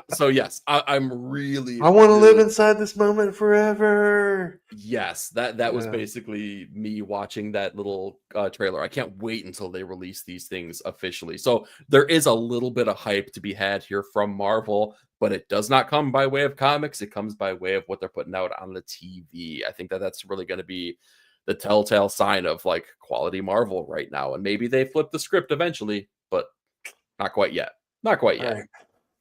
So yes, I'm really, I want to live really, inside this moment forever. yes, that was basically me watching that little trailer. I can't wait until they release these things officially. So there is a little bit of hype to be had here from Marvel, but it does not come by way of comics. It comes by way of what they're putting out on the TV. I think that's really going to be the telltale sign of like quality Marvel right now. And maybe they flip the script eventually, but not quite yet. Not quite yet. All right,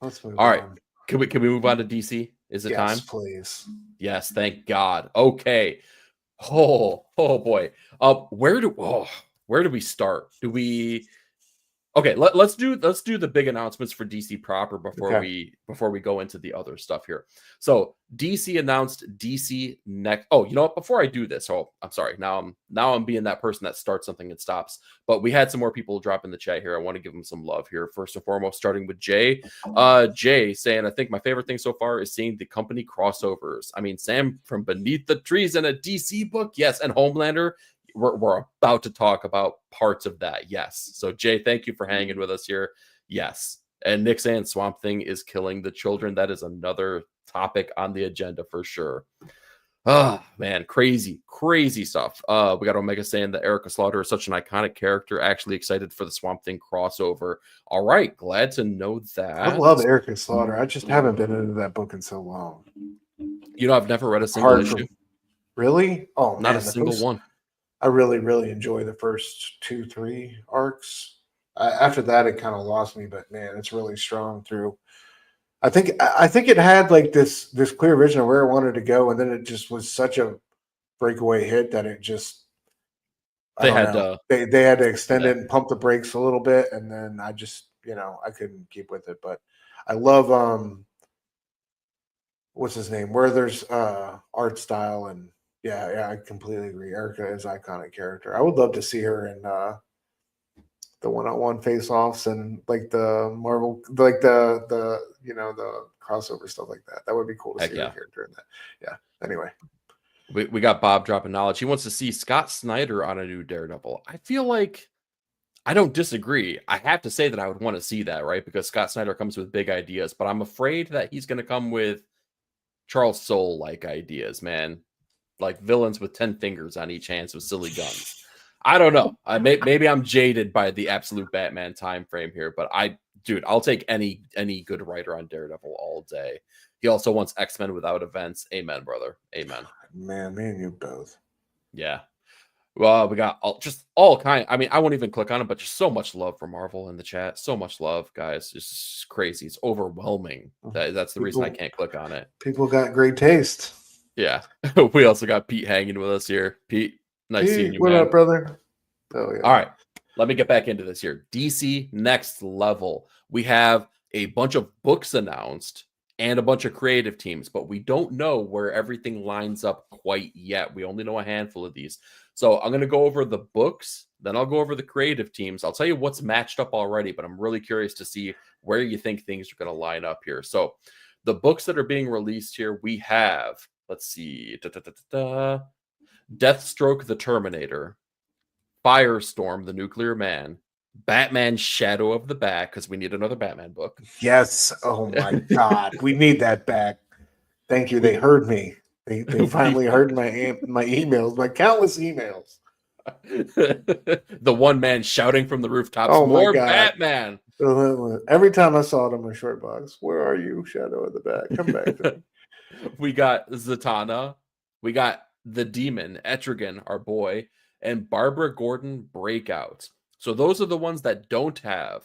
let's move All right. on. Can we move on to DC? Is it time? Yes, please. Yes, thank God. Okay. Oh boy. Where do we start? Okay, let's do the big announcements for DC proper before we go into the other stuff here. So DC announced DC next. Oh, you know what? Before I do this, I'm sorry. Now I'm being that person that starts something and stops. But we had some more people drop in the chat here. I want to give them some love here. First and foremost, starting with Jay. Jay saying, I think my favorite thing so far is seeing the company crossovers. I mean, Sam from Beneath the Trees in a DC book, yes, and Homelander. We're about to talk about parts of that. Yes. So Jay, thank you for hanging with us here. Yes. And Nick saying Swamp Thing is killing the children. That is another topic on the agenda for sure. Oh man, crazy stuff. We got Omega saying that Erica Slaughter is such an iconic character. Actually excited for the Swamp Thing crossover. All right, glad to know that. I love Erica Slaughter. I just haven't been into that book in so long. I've never read a single issue. Really? Oh, not a single one. I really enjoy the first 2-3 arcs. After that, it kind of lost me, but man, it's really strong through. I think it had like this clear vision of where it wanted to go, and then it just was such a breakaway hit that it just they had to extend it and pump the brakes a little bit, and then I just I couldn't keep with it. But I love what's his name? Where there's art style and. Yeah, I completely agree. Erica is an iconic character. I would love to see her in the one-on-one face-offs and like the Marvel, like the the crossover stuff like that. That would be cool to see her character in that. Yeah. Anyway, we got Bob dropping knowledge. He wants to see Scott Snyder on a new Daredevil. I feel like I don't disagree. I have to say that I would want to see that, right? Because Scott Snyder comes with big ideas, but I'm afraid that he's going to come with Charles Soule-like ideas, man. Like villains with 10 fingers on each hand with silly guns. I don't know. Maybe I'm jaded by the absolute Batman time frame here, but I'll take any good writer on Daredevil all day. He also wants X-Men without events. Amen, brother. Amen. Man, me and you both. Yeah. Well, we got all kind. I mean, I won't even click on it, but just so much love for Marvel in the chat. So much love, guys. It's crazy. It's overwhelming. That's the reason I can't click on it. People got great taste. Yeah. We also got Pete hanging with us here. Pete, nice seeing you, what man. up, brother? Oh, yeah. All right. Let me get back into this here. DC Next Level. We have a bunch of books announced and a bunch of creative teams, but we don't know where everything lines up quite yet. We only know a handful of these. So I'm going to go over the books, then I'll go over the creative teams. I'll tell you what's matched up already, but I'm really curious to see where you think things are going to line up here. So the books that are being released here, we have, let's see, Deathstroke the Terminator, Firestorm the Nuclear Man, Batman Shadow of the Bat, because we need another Batman book. Yes. Oh my God. We need that back. Thank you. They heard me. They finally heard my emails, my countless emails. The one man shouting from the rooftops, oh more my God. Batman. Every time I saw it on my short box, where are you, Shadow of the Bat? Come back to me. We got Zatanna. We got the Demon, Etrigan, our boy. and Barbara Gordon Breakout. So those are the ones that don't have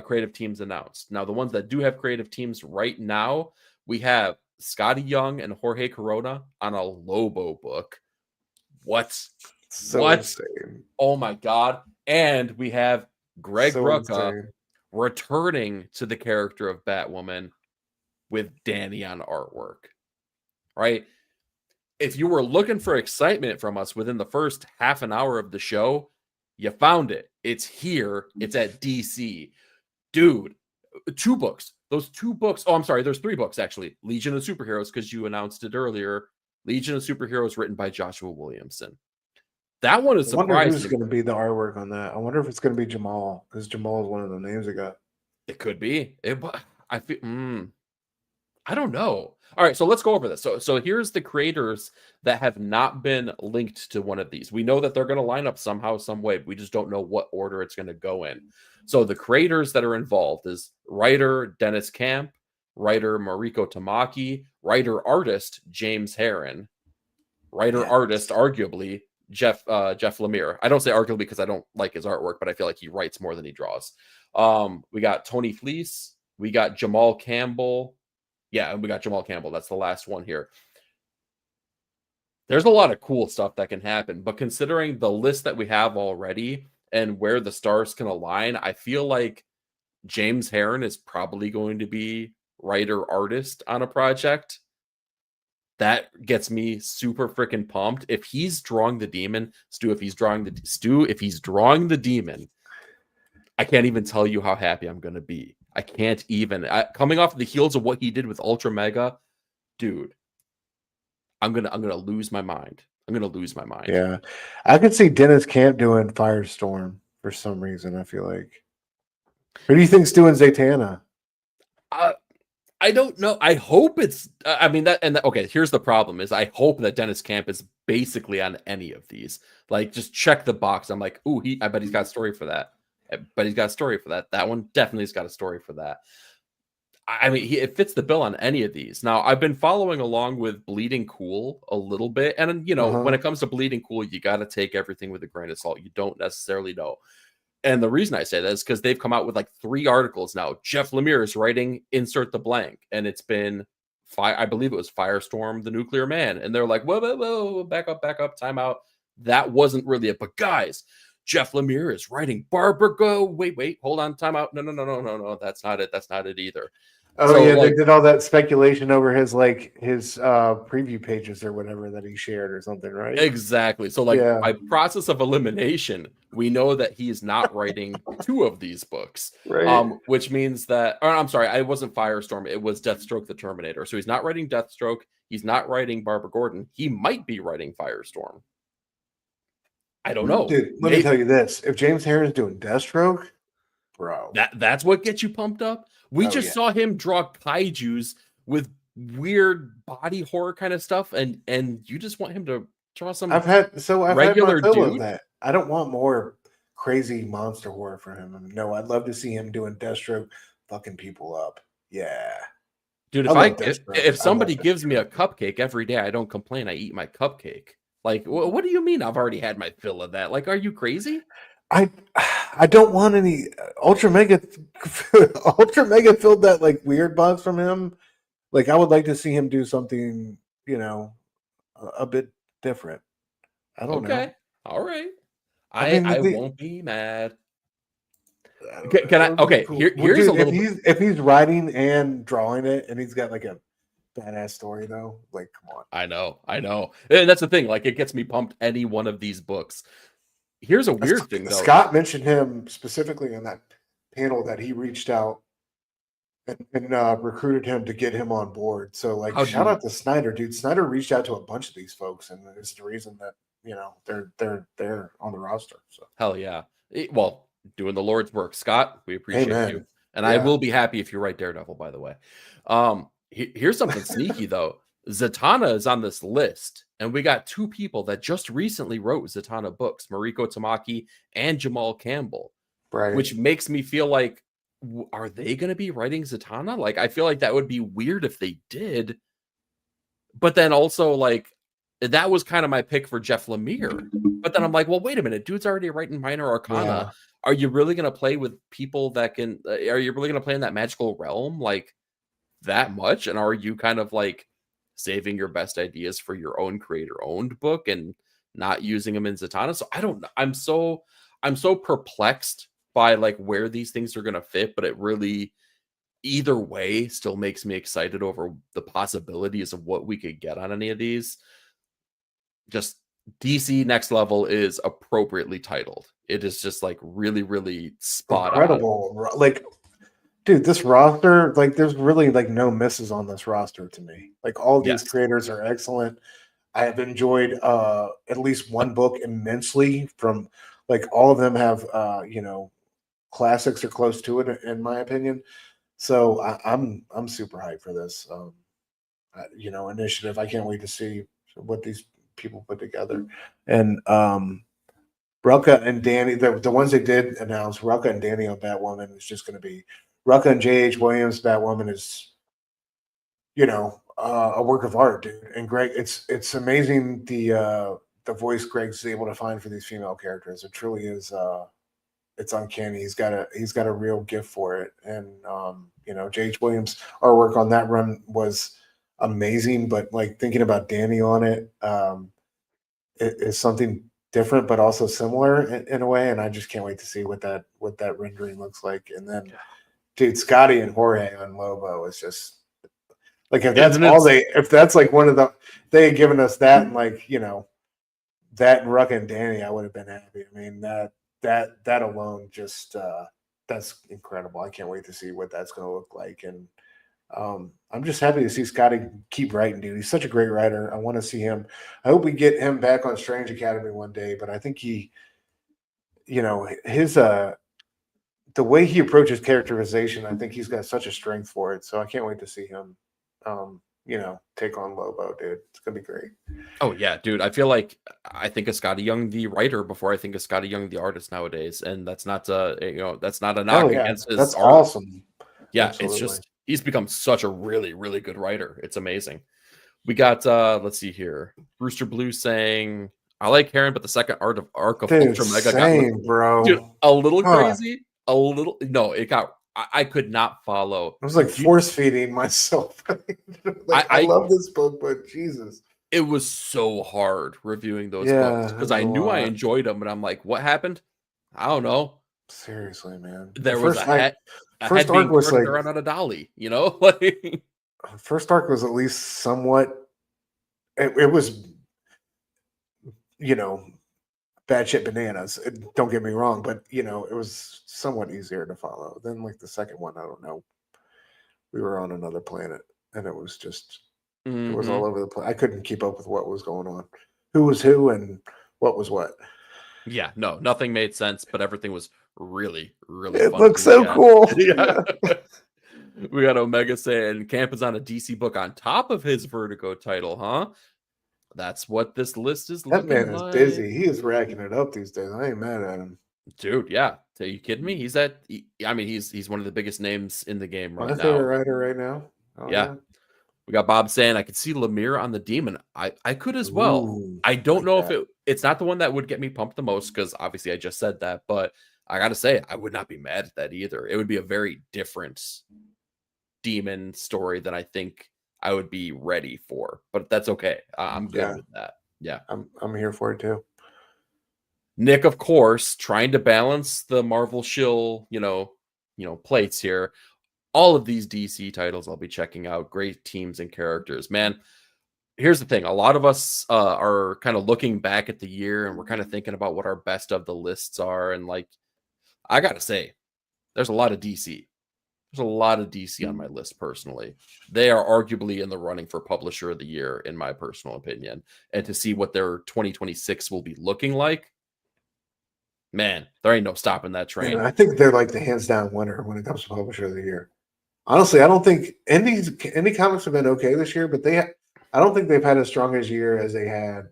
creative teams announced. Now, the ones that do have creative teams right now, we have Scotty Young and Jorge Corona on a Lobo book. What? Insane. Oh my God. And we have Greg Rucka insane. returning to the character of Batwoman with Danny on artwork. Right? If you were looking for excitement from us within the first half an hour of the show, you found it. It's here. It's at DC. Dude, 2 books. Those 2 books. Oh, I'm sorry. There's 3 books, actually. Legion of Superheroes, because you announced it earlier. Legion of Superheroes written by Joshua Williamson. That one is surprising. I wonder who's going to be the artwork on that. I wonder if it's going to be Jamal, because Jamal is one of the names I got. It could be. I feel. I don't know. All right, so let's go over this. So here's the creators that have not been linked to one of these. We know that they're going to line up somehow, some way. We just don't know what order it's going to go in. So the creators that are involved is writer Dennis Camp, writer Mariko Tamaki, writer-artist James Herron, writer-artist, arguably, Jeff Lemire. I don't say arguably because I don't like his artwork, but I feel like he writes more than he draws. We got Tony Fleece. We got Jamal Campbell. Yeah, and we got Jamal Campbell. That's the last one here. There's a lot of cool stuff that can happen, but considering the list that we have already and where the stars can align, I feel like James Herron is probably going to be writer-artist on a project. That gets me super freaking pumped. If he's drawing the demon, if he's drawing the demon, I can't even tell you how happy I'm going to be. I can't even. Coming off the heels of what he did with Ultra Mega, dude, I'm gonna lose my mind. Yeah, I could see Dennis Camp doing Firestorm for some reason. I feel like. Who do you think's doing Zatanna? I don't know. I hope it's. Okay. Here's the problem: is I hope that Dennis Camp is basically on any of these. Like, just check the box. I'm like, ooh, I bet he's got a story for that. That one definitely has got a story for that. I mean, it fits the bill on any of these. Now, I've been following along with Bleeding Cool a little bit. And, when it comes to Bleeding Cool, you got to take everything with a grain of salt. You don't necessarily know. And the reason I say that is because they've come out with like 3 articles now. Jeff Lemire is writing Insert the Blank. And it's been, I believe it was Firestorm, the Nuclear Man. And they're like, whoa, back up, time out. That wasn't really it. But guys, Jeff Lemire is writing Barbara Go. Wait, hold on, time out. No, that's not it either. Oh, so, yeah, they did all that speculation over his preview pages or whatever that he shared or something, right? Exactly. So by process of elimination, we know that he is not writing 2 of these books, right? Which means that, I'm sorry, I wasn't Firestorm. It was Deathstroke the Terminator. So he's not writing Deathstroke. He's not writing Barbara Gordon. He might be writing Firestorm. I don't know. Dude, let me tell you this. If James Herron's doing Deathstroke, bro. That's what gets you pumped up? We saw him draw kaijus with weird body horror kind of stuff, and you just want him to draw some I've had regular my fill dude. Of that. I don't want more crazy monster horror from him. I mean, no, I'd love to see him doing Deathstroke fucking people up. Yeah. Dude, if somebody gives me a cupcake every day, I don't complain. I eat my cupcake. Like, what do you mean I've already had my fill of that? Like, are you crazy? I don't want any Ultra Mega filled that like weird box from him. Like, I would like to see him do something, a bit different. I don't know. Okay. All right. I won't be mad. Can I? Okay. Cool. Here's a little. If he's writing and drawing it, and he's got like a badass story though, like, come on. I know. And that's the thing. Like, it gets me pumped. Any one of these books. Here's a weird thing, though. Scott mentioned him specifically on that panel that he reached out and recruited him to get him on board. So, like, shout out to Snyder, dude. Snyder reached out to a bunch of these folks, and it's the reason that they're on the roster. So hell yeah. Well, doing the Lord's work, Scott. We appreciate you, and I will be happy if you write Daredevil. By the way, here's something sneaky though. Zatanna is on this list, and we got 2 people that just recently wrote Zatanna books, Mariko Tamaki and Jamal Campbell, right? Which makes me feel like, are they going to be writing Zatanna? Like, I feel like that would be weird if they did, but then also, like, that was kind of my pick for Jeff Lemire. But then I'm like, well, wait a minute, dude's already writing Minor Arcana. Yeah. Are you really going to play with people that can? Are you really going to play in that magical realm like that much? And are you kind of like saving your best ideas for your own creator-owned book and not using them in Zatanna? So I don't know. I'm so perplexed by like where these things are going to fit, but it really, either way, still makes me excited over the possibilities of what we could get on any of these. Just DC Next Level is appropriately titled. It is just like really, really spot incredible. On. Like, dude, this roster, like, there's really like no misses on this roster to me. Like, all these creators are excellent. I have enjoyed at least one book immensely. From like, all of them have classics or close to it, in my opinion. So I'm super hyped for this initiative. I can't wait to see what these people put together. And Rucka and Danny, the ones they did announce, Rucka and Danny on Batwoman is just going to be Rucka and J.H. Williams. Batwoman is, a work of art, dude. And Greg, it's amazing the voice Greg's able to find for these female characters. It truly is. It's uncanny. He's got a real gift for it. And J.H. Williams, our work on that run was amazing. But like thinking about Danny on it is something different, but also similar in a way. And I just can't wait to see what that rendering looks like. And then, dude, Scotty and Jorge on Lobo is just like, if that's like one of they had given us that and like that and Ruck and Danny, I would have been happy. I mean that alone just that's incredible. I can't wait to see what that's going to look like. And I'm just happy to see Scotty keep writing, dude. He's such a great writer. I want to see him. I hope we get him back on Strange Academy one day, but I think he, his the way he approaches characterization, I think he's got such a strength for it. So I can't wait to see him take on Lobo, dude. It's gonna be great. Oh yeah, dude. I feel like I think of Scotty Young the writer before I think of Scotty Young the artist nowadays, and that's not that's not a knock against his that's art. Awesome. Yeah, absolutely. It's just he's become such a really, really good writer. It's amazing. We got let's see here. Brewster Blue saying, I like Karen, but the second arc of Ultra Mega got bro. Dude, a little crazy. A little it got I could not follow. I was like force feeding myself. I love this book, but Jesus. It was so hard reviewing those books because I knew I enjoyed them, but I'm like, what happened? I don't know. Seriously, man. There was a head arc was like around on a dolly, like first arc was at least somewhat. It was, bad shit bananas. Don't get me wrong, but it was somewhat easier to follow. Then like the second one, I don't know. We were on another planet, and it was just it was all over the place. I couldn't keep up with what was going on, who was who, and what was what. Yeah, no, nothing made sense, but everything was really, really. It looks so cool. Yeah. We got Omega saying Camp is on a DC book on top of his Vertigo title, huh? That's what this list is looking like. That man is busy. He is racking it up these days. I ain't mad at him. Dude, yeah. Are you kidding me? He's one of the biggest names in the game right now. My favorite writer right now. Oh, yeah. We got Bob saying, I could see Lemire on the Demon. I could as well. Ooh, I don't know if it's not the one that would get me pumped the most because obviously I just said that, but I got to say, I would not be mad at that either. It would be a very different Demon story than I think I would be ready for, but that's okay. I'm good with that. Yeah. I'm here for it too. Nick, of course, trying to balance the Marvel shill, plates here. All of these DC titles I'll be checking out. Great teams and characters, man. Here's the thing. A lot of us are kind of looking back at the year and we're kind of thinking about what our best of the lists are. And like, I got to say, there's a lot of DC. There's a lot of DC on my list personally. They are arguably in the running for Publisher of the Year, in my personal opinion. And to see what their 2026 will be looking like, man, there ain't no stopping that train. Man, I think they're like the hands down winner when it comes to Publisher of the Year. Honestly, I don't think indie comics have been okay this year, but I don't think they've had as strong a year as they had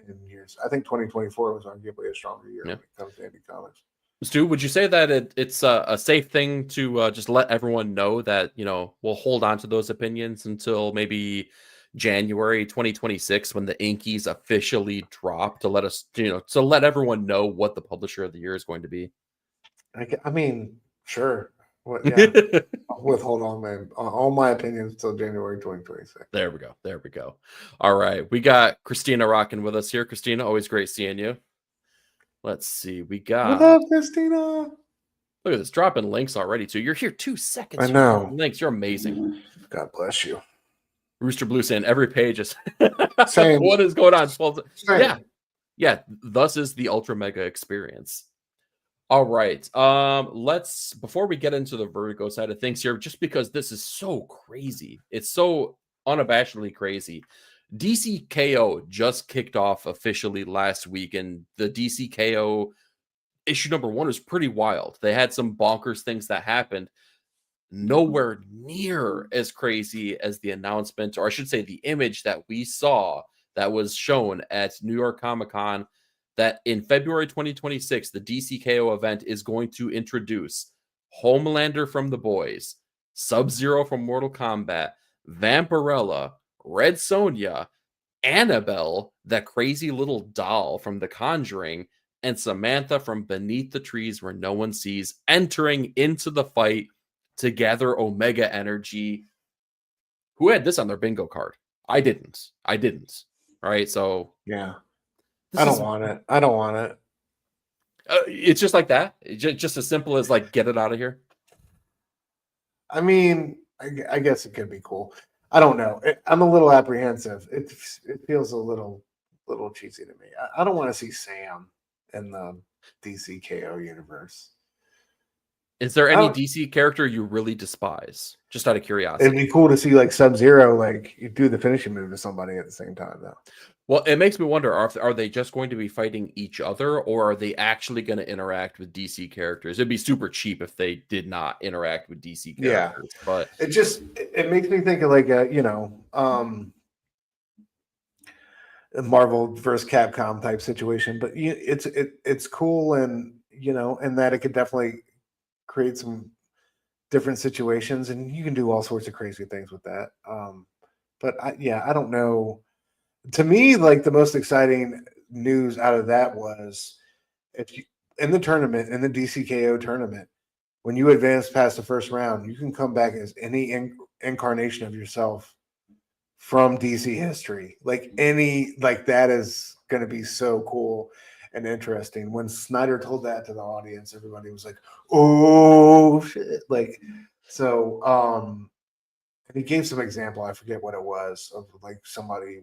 in years. I think 2024 was arguably a stronger year when it comes to indie comics. Stu, would you say that it's a safe thing to just let everyone know that, we'll hold on to those opinions until maybe January 2026 when the Inkies officially drop to let us, to let everyone know what the publisher of the year is going to be? I mean, sure. What? Yeah. I'll withhold all my opinions until January 2026. There we go. There we go. All right. We got Christina rocking with us here. Christina, always great seeing you. Let's see. We got. What up, Christina? Look at this. Dropping links already, too. You're here 2 seconds. I know. Links. You're amazing. God bless you. Rooster Blue saying every page is. Same. What is going on? Same. Yeah. Yeah. Thus is the Ultra Mega experience. All right. Let's, before we get into the Vertigo side of things here, just because this is so crazy, it's so unabashedly crazy. DCKO just kicked off officially last week, and the DCKO issue number 1 was pretty wild. They had some bonkers things that happened, nowhere near as crazy as the announcement, or I should say the image that we saw that was shown at New York Comic Con, that in February 2026, the DCKO event is going to introduce Homelander from The Boys, Sub-Zero from Mortal Kombat, Vampirella, Red Sonja, Annabelle, that crazy little doll from The Conjuring, and Samantha from Beneath the Trees Where No One Sees, entering into the fight to gather Omega energy. Who had this on their bingo card? I didn't. All right, so yeah. I don't want it. It's just like that. Just as simple as like, get it out of here. I mean, I guess it could be cool. I don't know. I'm a little apprehensive. It feels a little cheesy to me. I don't want to see Sam in the DCKO universe. Is there any DC character you really despise? Just out of curiosity. It'd be cool to see like Sub-Zero, like you do the finishing move to somebody at the same time, though. Well, it makes me wonder, are they just going to be fighting each other, or are they actually going to interact with DC characters? It'd be super cheap if they did not interact with DC characters. Yeah. But it makes me think of like a, Marvel versus Capcom type situation. But it's cool, and and that it could definitely create some different situations, and you can do all sorts of crazy things with that. But I don't know. To me, like the most exciting news out of that was if you in the tournament, in the DCKO tournament, when you advance past the first round, you can come back as any incarnation of yourself from DC history. Like that is going to be so cool and interesting. When Snyder told that to the audience, everybody was like, "Oh shit!" Like, so, and he gave some example. I forget what it was of like somebody.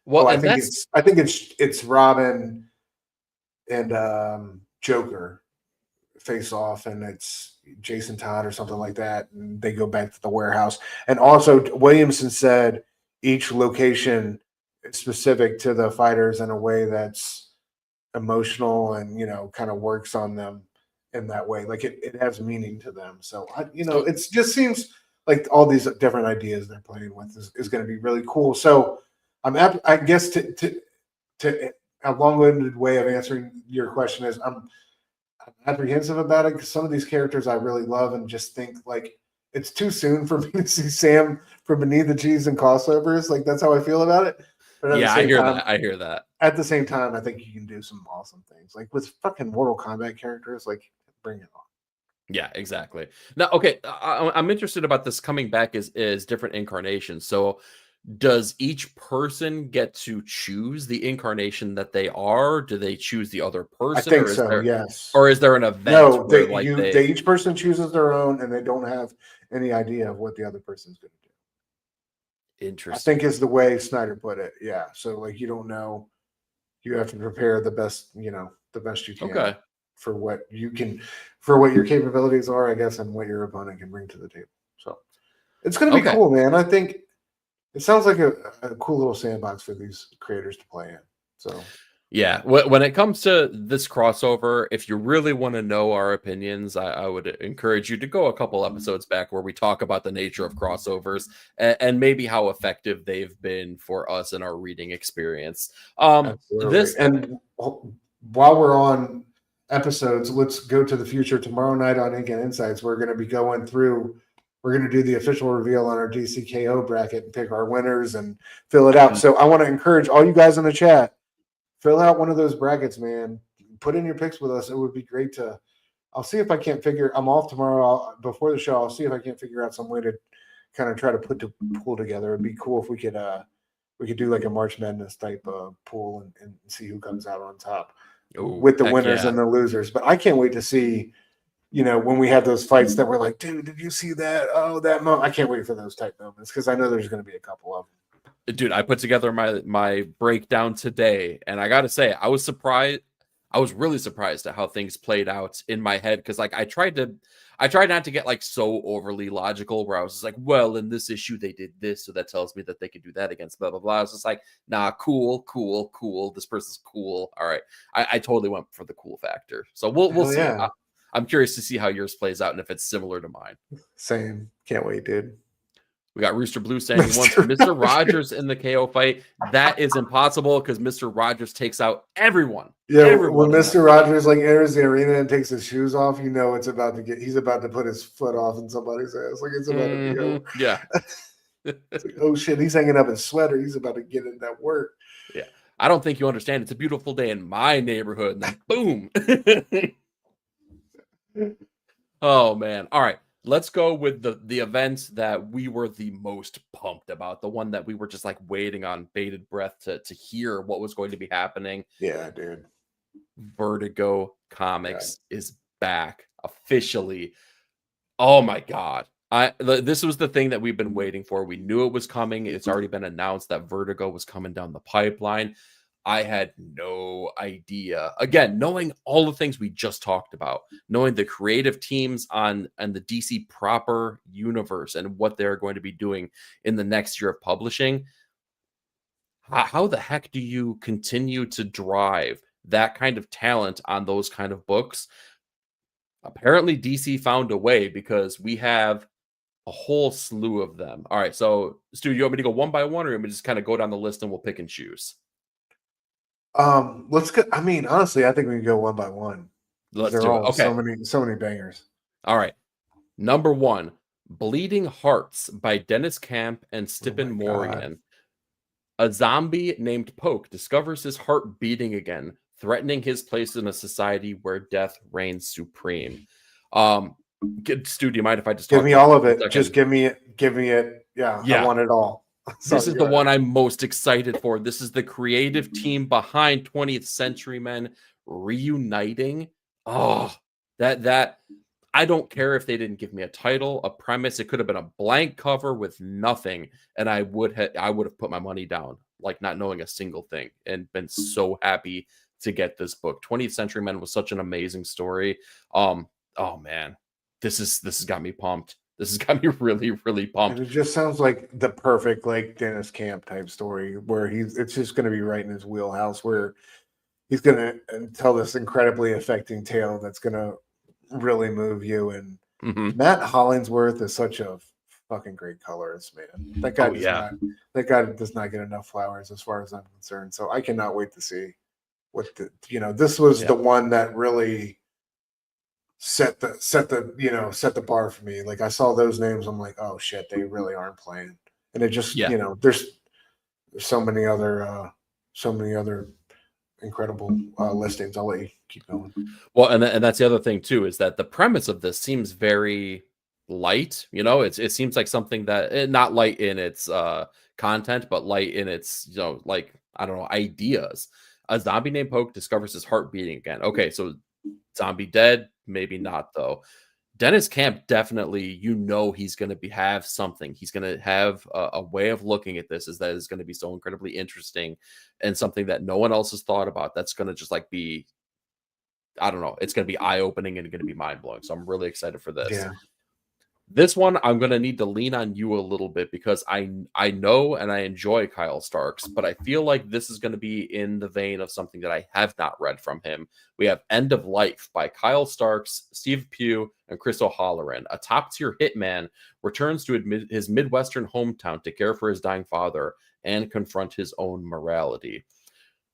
Well, I think it's Robin and Joker face off, and it's Jason Todd or something like that, and they go back to the warehouse. And also Williamson said each location is specific to the fighters in a way that's emotional and kind of works on them in that way, like it has meaning to them. So it just seems like all these different ideas they're playing with is going to be really cool. So I guess to a long-winded way of answering your question is I'm apprehensive about it because some of these characters I really love and just think like it's too soon for me to see Sam from Beneath the Cheese and crossovers. Like that's how I feel about it. But yeah, I hear that. At the same time, I think you can do some awesome things. Like with fucking Mortal Kombat characters, like bring it on. Yeah, exactly. Now, okay, I'm interested about this coming back as different incarnations. So does each person get to choose the incarnation that they are? Do they choose the other person? I think so, yes. Or is there an event? No, they each person chooses their own, and they don't have any idea of what the other person's going to do. Interesting. I think is the way Snyder put it. Yeah. So like you don't know, you have to prepare the best, the best you can. Okay. For what your capabilities are, I guess, and what your opponent can bring to the table. So it's going to be cool, man. I think it sounds like a cool little sandbox for these creators to play in. So yeah, when it comes to this crossover, if you really want to know our opinions, I would encourage you to go a couple episodes back where we talk about the nature of crossovers and maybe how effective they've been for us in our reading experience. And while we're on episodes, let's go to the future. Tomorrow night on Ink and Insights, we're going to be going through we're going to do the official reveal on our DCKO bracket and pick our winners and fill it out. So I want to encourage all you guys in the chat, fill out one of those brackets, man. Put in your picks with us. It would be great to. I'll see if I can't I'm off tomorrow. Before the show, I'll see if I can't figure out some way to kind of try to put the pool together. It'd be cool if we could do like a March Madness type pool and see who comes out on top. Ooh, with the winners and the losers. But I can't wait to see, when we have those fights that we're like, dude, did you see that? Oh, that moment. I can't wait for those type moments because I know there's going to be a couple of them. Dude, I put together my breakdown today, and I got to say, I was surprised. I was really surprised at how things played out in my head because, like, I tried not to get like so overly logical where I was just like, well, in this issue they did this, so that tells me that they could do that against blah blah blah. I was just like, nah, cool. This person's cool. All right, I totally went for the cool factor. So we'll see. Yeah. I'm curious to see how yours plays out and if it's similar to mine. Same. Can't wait, dude. We got Rooster Blue saying he wants Mr. Rogers in the KO fight. That is impossible because Mr. Rogers takes out everyone. Yeah, when Mr. Rogers like enters the arena and takes his shoes off, he's about to put his foot off in somebody's ass. Like it's about to be over. Yeah. It's like, oh shit, he's hanging up his sweater. He's about to get in that work. Yeah. I don't think you understand. It's a beautiful day in my neighborhood. And then boom. Oh man. All right. Let's go with the event that we were the most pumped about, the one that we were just like waiting on bated breath to hear what was going to be happening. Yeah, dude. Vertigo Comics is back officially. Oh my God. This was the thing that we've been waiting for. We knew it was coming. It's already been announced that Vertigo was coming down the pipeline. I had no idea. Again, knowing all the things we just talked about, knowing the creative teams and the DC proper universe and what they're going to be doing in the next year of publishing, how the heck do you continue to drive that kind of talent on those kind of books? Apparently, DC found a way because we have a whole slew of them. All right, so Stu, you want me to go one by one, or you want me to just kind of go down the list and we'll pick and choose? Let's go. I mean, honestly, I think we can go one by one. Let's do it. Okay. So many bangers. All right. Number 1, Bleeding Hearts by Dennis Camp and Stephen Morgan. A zombie named Poke discovers his heart beating again, threatening his place in a society where death reigns supreme. Stu, do you mind if I just give me all of it? Just give me it. Yeah. I want it all. This is the one I'm most excited for. This is the creative team behind 20th Century Men reuniting. Oh, that I don't care if they didn't give me a title, a premise. It could have been a blank cover with nothing, and I would have put my money down, like not knowing a single thing, and been so happy to get this book. 20th Century Men was such an amazing story. Oh man, this has got me pumped. This has got me really, really pumped. And it just sounds like the perfect like Dennis Camp type story where it's just going to be right in his wheelhouse where he's going to tell this incredibly affecting tale that's going to really move you. And Matt Hollingsworth is such a fucking great colorist, man. That guy does not get enough flowers as far as I'm concerned. So I cannot wait to see what this was the one that really set the bar for me. Like I saw those names, I'm like, oh shit, they really aren't playing. And it just there's so many other incredible listings. I'll let you keep going. Well, and that's the other thing too, is that the premise of this seems very light. It seems like something that not light in its content, but light in its like I don't know, ideas. A zombie named Poke discovers his heart beating again. Okay, so zombie dead. Maybe not though. Dennis Camp definitely, he's going to have something. He's going to have a way of looking at this that is going to be so incredibly interesting and something that no one else has thought about. That's going to just like be, I don't know. It's going to be eye-opening and going to be mind-blowing. So I'm really excited for this. Yeah. This one, I'm going to need to lean on you a little bit because I know and I enjoy Kyle Starks, but I feel like this is going to be in the vein of something that I have not read from him. We have End of Life by Kyle Starks, Steve Pugh, and Chris O'Halloran. A top-tier hitman returns to his Midwestern hometown to care for his dying father and confront his own morality.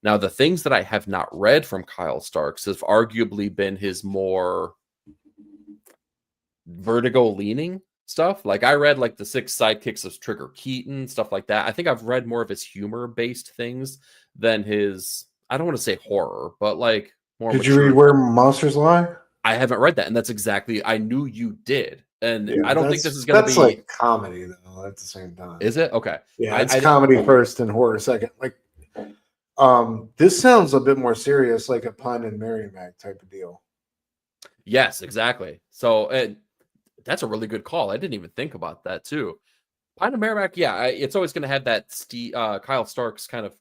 Now, the things that I have not read from Kyle Starks have arguably been his more Vertigo leaning stuff. Like I read like the 6 Sidekicks of Trigger Keaton, stuff like that. I think I've read more of his humor-based things than his, I don't want to say horror, but like more Did you read mature. Where Monsters Lie? I haven't read that, and that's exactly, I knew you did. And Yeah, I don't think this is going to that's be. like comedy though. At the same time, Is it okay? yeah, it's comedy first and horror second. Like, this sounds a bit more serious, like a Pun and Merrimack type of deal. Yes, exactly. So that's a really good call. I didn't even think about that too. Pine and Merrimack, yeah, it's always going to have that Kyle Starks kind of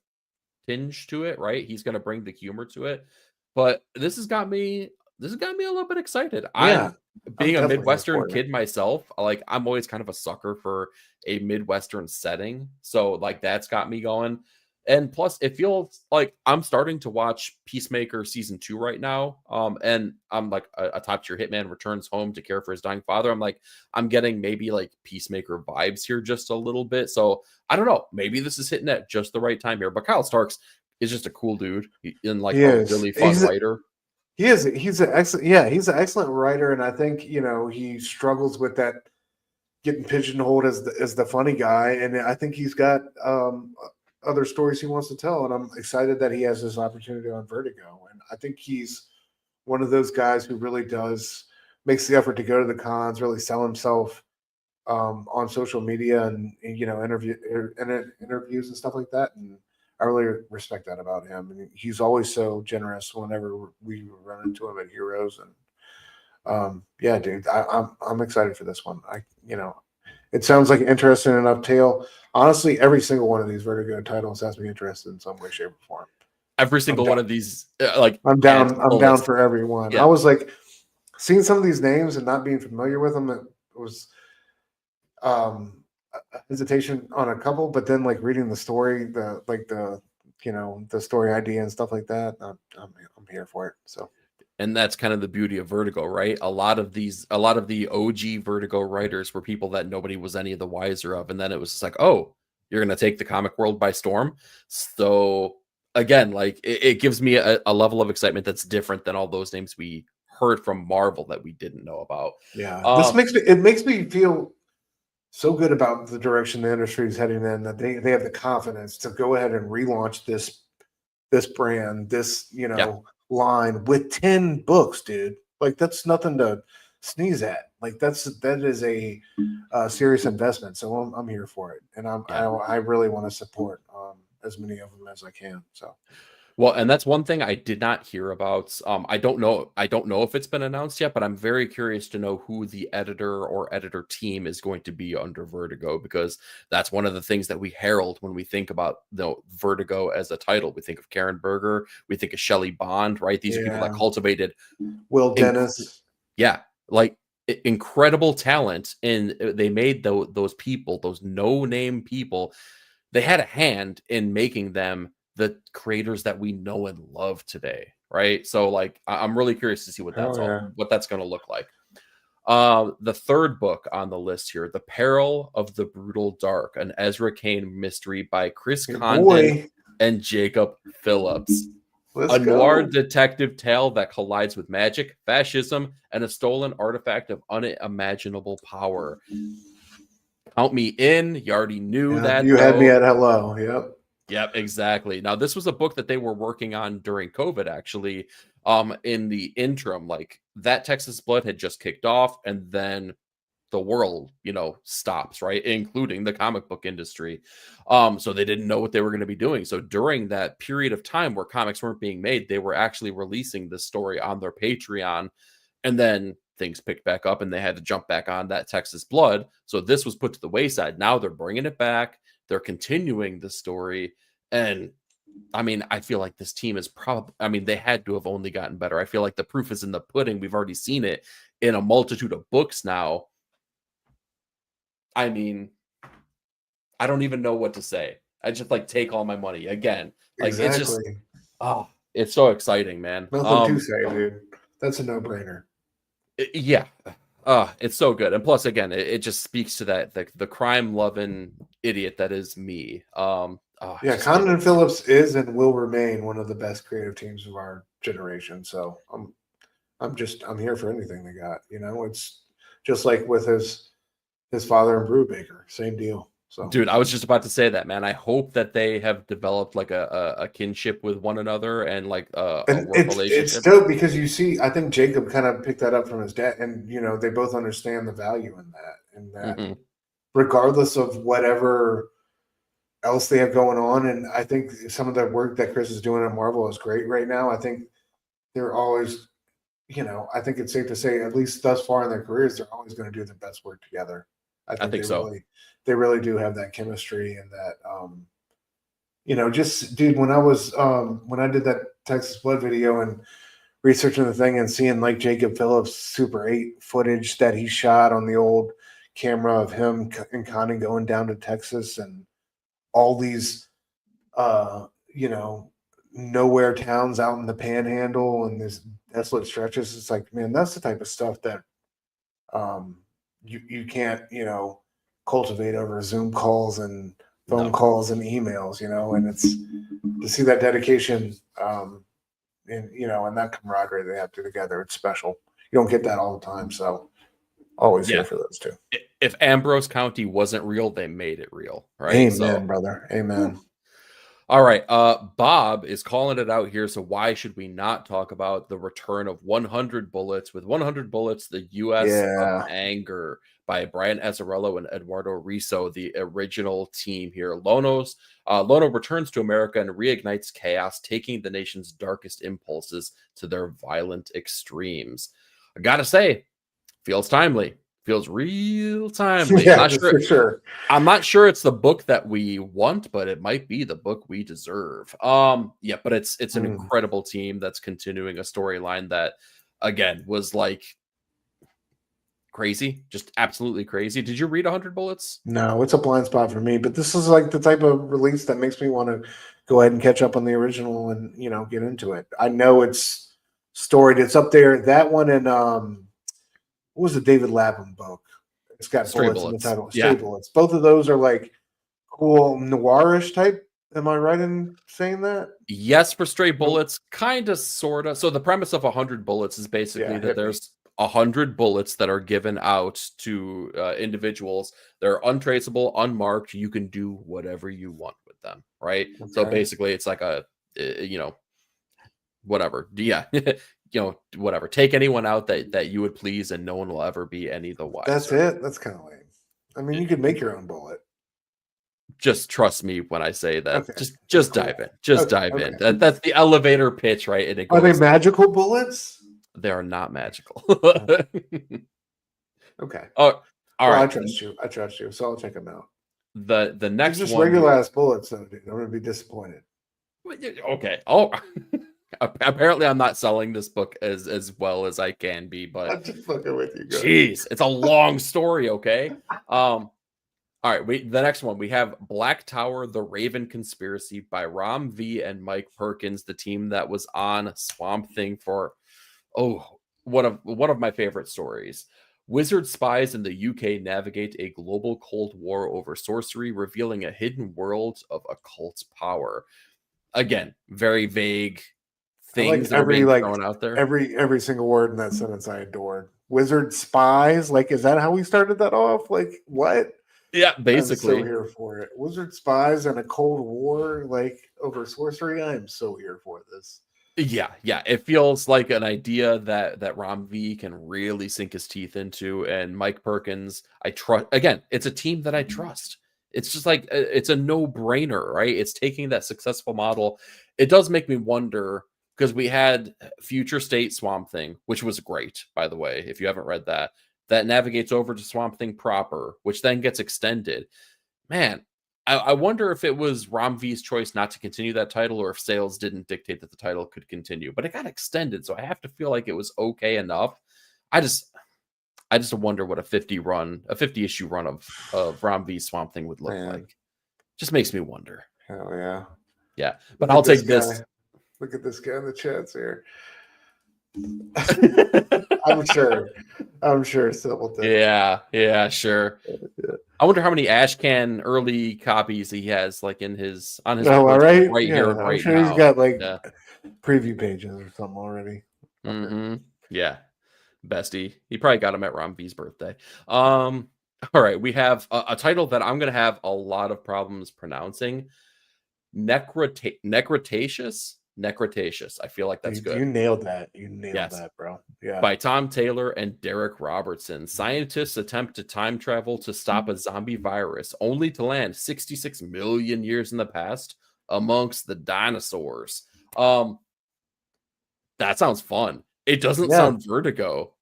tinge to it, right? He's going to bring the humor to it. But this has got me a little bit excited. Yeah, I'm I'm being a definitely Midwestern kid myself. Like I'm always kind of a sucker for a Midwestern setting. So like that's got me going. And plus it feels like I'm starting to watch Peacemaker season 2 right now. And I'm like a top tier hitman returns home to care for his dying father. I'm like, I'm getting maybe like Peacemaker vibes here just a little bit. So I don't know. Maybe this is hitting at just the right time here. But Kyle Starks is just a cool dude and like a really fun writer. He's an excellent, yeah, he's an excellent writer, and I think he struggles with that getting pigeonholed as the funny guy, and I think he's got other stories he wants to tell, and I'm excited that he has this opportunity on Vertigo, and I think he's one of those guys who really makes the effort to go to the cons, really sell himself on social media and interviews and stuff like that, and I really respect that about him. And he's always so generous whenever we run into him at Heroes. And yeah, dude, I'm excited for this one. It sounds like an interesting enough tale. Honestly, every single one of these Vertigo titles has me interested in some way, shape, or form. Every single one of these, like I'm down for every one. Yeah. I was like seeing some of these names and not being familiar with them. It was hesitation on a couple, but then like reading the story, the story idea and stuff like that, I'm here for it. So, and that's kind of the beauty of Vertigo, right? A lot of the OG Vertigo writers were people that nobody was any of the wiser of, and then it was just like, oh, you're gonna take the comic world by storm. So again, like it gives me a level of excitement that's different than all those names we heard from Marvel that we didn't know about. Yeah, this makes me feel so good about the direction the industry is heading in, that they have the confidence to go ahead and relaunch this brand, line with 10 books, dude. Like that's nothing to sneeze at. Like that is a serious investment. So I'm here for it, and I really want to support as many of them as I can. So. Well, and that's one thing I did not hear about. I don't know if it's been announced yet, but I'm very curious to know who the editor or editor team is going to be under Vertigo, because that's one of the things that we herald when we think about Vertigo as a title. We think of Karen Berger, we think of Shelley Bond, right? These are people that cultivated Will Dennis. Like incredible talent, and they made those people, those no-name people, they had a hand in making them the creators that we know and love today, right? So like I'm really curious to see what that's going to look like. The third book on the list here, The Peril of the Brutal Dark, an Ezra Kane mystery by Chris Condon and Jacob Phillips. Noir detective tale that collides with magic, fascism, and a stolen artifact of unimaginable power. Count me in. You already knew that. You had me at hello. Yep, exactly. Now, this was a book that they were working on during COVID, actually. In the interim, like that Texas Blood had just kicked off, and then the world, stops, right? Including the comic book industry. So they didn't know what they were going to be doing. So during that period of time where comics weren't being made, they were actually releasing this story on their Patreon. And then things picked back up and they had to jump back on that Texas Blood. So this was put to the wayside. Now they're bringing it back. They're continuing the story. And I mean, I feel like this team is they had to have only gotten better. I feel like the proof is in the pudding. We've already seen it in a multitude of books now. I mean, I don't even know what to say. I just take all my money again. It's just, it's so exciting, man. Nothing to say, dude. That's a no-brainer. Yeah. It's so good. And plus, again, it just speaks to that the crime-loving idiot that is me. Condon and Phillips is and will remain one of the best creative teams of our generation. So I'm here for anything they got. It's just like with his his father and Brubaker, same deal. So, dude, I was just about to say that, man. I hope that they have developed like a kinship with one another and like a work relationship. It's dope because you see, I think Jacob kind of picked that up from his dad, and they both understand the value in that, regardless of whatever else they have going on. And I think some of the work that Chris is doing at Marvel is great right now. I think they're always, I think it's safe to say, at least thus far in their careers, they're always going to do the best work together. I think so. They really do have that chemistry and that, just dude, when I did that Texas Blood video and researching the thing and seeing like Jacob Phillips Super 8 footage that he shot on the old camera of him and Connie going down to Texas and all these, nowhere towns out in the panhandle and this desolate stretches. It's like, man, that's the type of stuff that you can't, cultivate over Zoom calls and phone calls and emails, and it's to see that dedication and that camaraderie they have together. It's special. You don't get that all the time. So always here for those two. If Ambrose County wasn't real, they made it real, right? Amen, brother. Amen. All right. Bob is calling it out here. So why should we not talk about the return of 100 Bullets? With 100 Bullets, the U.S. of Anger by Brian Azzarello and Eduardo Riso, the original team here. Lono returns to America and reignites chaos, taking the nation's darkest impulses to their violent extremes. I gotta say, feels timely. Feels real timely. Yeah, for sure. I'm not sure it's the book that we want, but it might be the book we deserve. But it's an incredible team that's continuing a storyline that, again, was like crazy, just absolutely crazy. Did you read 100 Bullets? No, it's a blind spot for me, but this is like the type of release that makes me want to go ahead and catch up on the original and get into it. I know it's storied. It's up there. That one and what was the David Lapham book? It's got bullets in the title. Stray Bullets. Both of those are like cool noirish type. Am I right in saying that? Yes, for Stray Bullets, kind of, sort of. So the premise of 100 Bullets is basically that there's 100 bullets that are given out to individuals. They're untraceable, unmarked. You can do whatever you want with them, right? Okay. So basically, it's like a, whatever. Yeah. Whatever. Take anyone out that you would please, and no one will ever be any the wiser. That's it. That's kind of lame. I mean, you could make your own bullet. Just trust me when I say that. Okay. Just dive in. Just dive in. That's the elevator pitch, right? And are they magical bullets? They are not magical. Okay. Oh, all right. I trust you. So I'll check them out. The next just one, regular ass bullets, though, dude. I'm gonna be disappointed. Okay. Oh. Apparently, I'm not selling this book as well as I can be, but I'm just fucking with you guys. Jeez, it's a long story. Okay. All right. The next one we have Black Tower: The Raven Conspiracy by Ram V and Mike Perkins, the team that was on Swamp Thing for one of my favorite stories. Wizard spies in the UK navigate a global Cold War over sorcery, revealing a hidden world of occult power. Again, very vague things that are being thrown out there. Every single word in that sentence I adored. Wizard spies, like, is that how we started that off? Like, what? Yeah, basically. I'm so here for it. Wizard spies and a Cold War, like, over sorcery. I am so here for this. Yeah. It feels like an idea that Ram V can really sink his teeth into, and Mike Perkins, I trust. Again, it's a team that I trust. It's just like, it's a no-brainer, right? It's taking that successful model. It does make me wonder, because we had Future State Swamp Thing, which was great, by the way, if you haven't read that navigates over to Swamp Thing proper, which then gets extended. Man, I wonder if it was Ram V's choice not to continue that title, or if sales didn't dictate that the title could continue. But it got extended, so I have to feel like it was okay enough. I just wonder what a 50 issue run of Ram V's Swamp Thing would look like. Just makes me wonder. Hell yeah. Yeah, but I'll take this. Look at this guy in the chats here. I'm sure Simpleton. Yeah, sure. Yeah. I wonder how many Ashcan early copies he has, like in his right here I'm right sure now. He's got like preview pages or something already. Mm-hmm. Yeah, bestie. He probably got him at Ram V's birthday. All All right, we have a title that I'm going to have a lot of problems pronouncing. Necrotaceous. Necrotaceous. I feel like that's You good. nailed that. You nailed Yes. that, bro. Yeah. By Tom Taylor and Derek Robertson. Scientists attempt to time travel to stop a zombie virus, only to land 66 million years in the past amongst the dinosaurs. That sounds fun. It doesn't Yeah. sound Vertigo,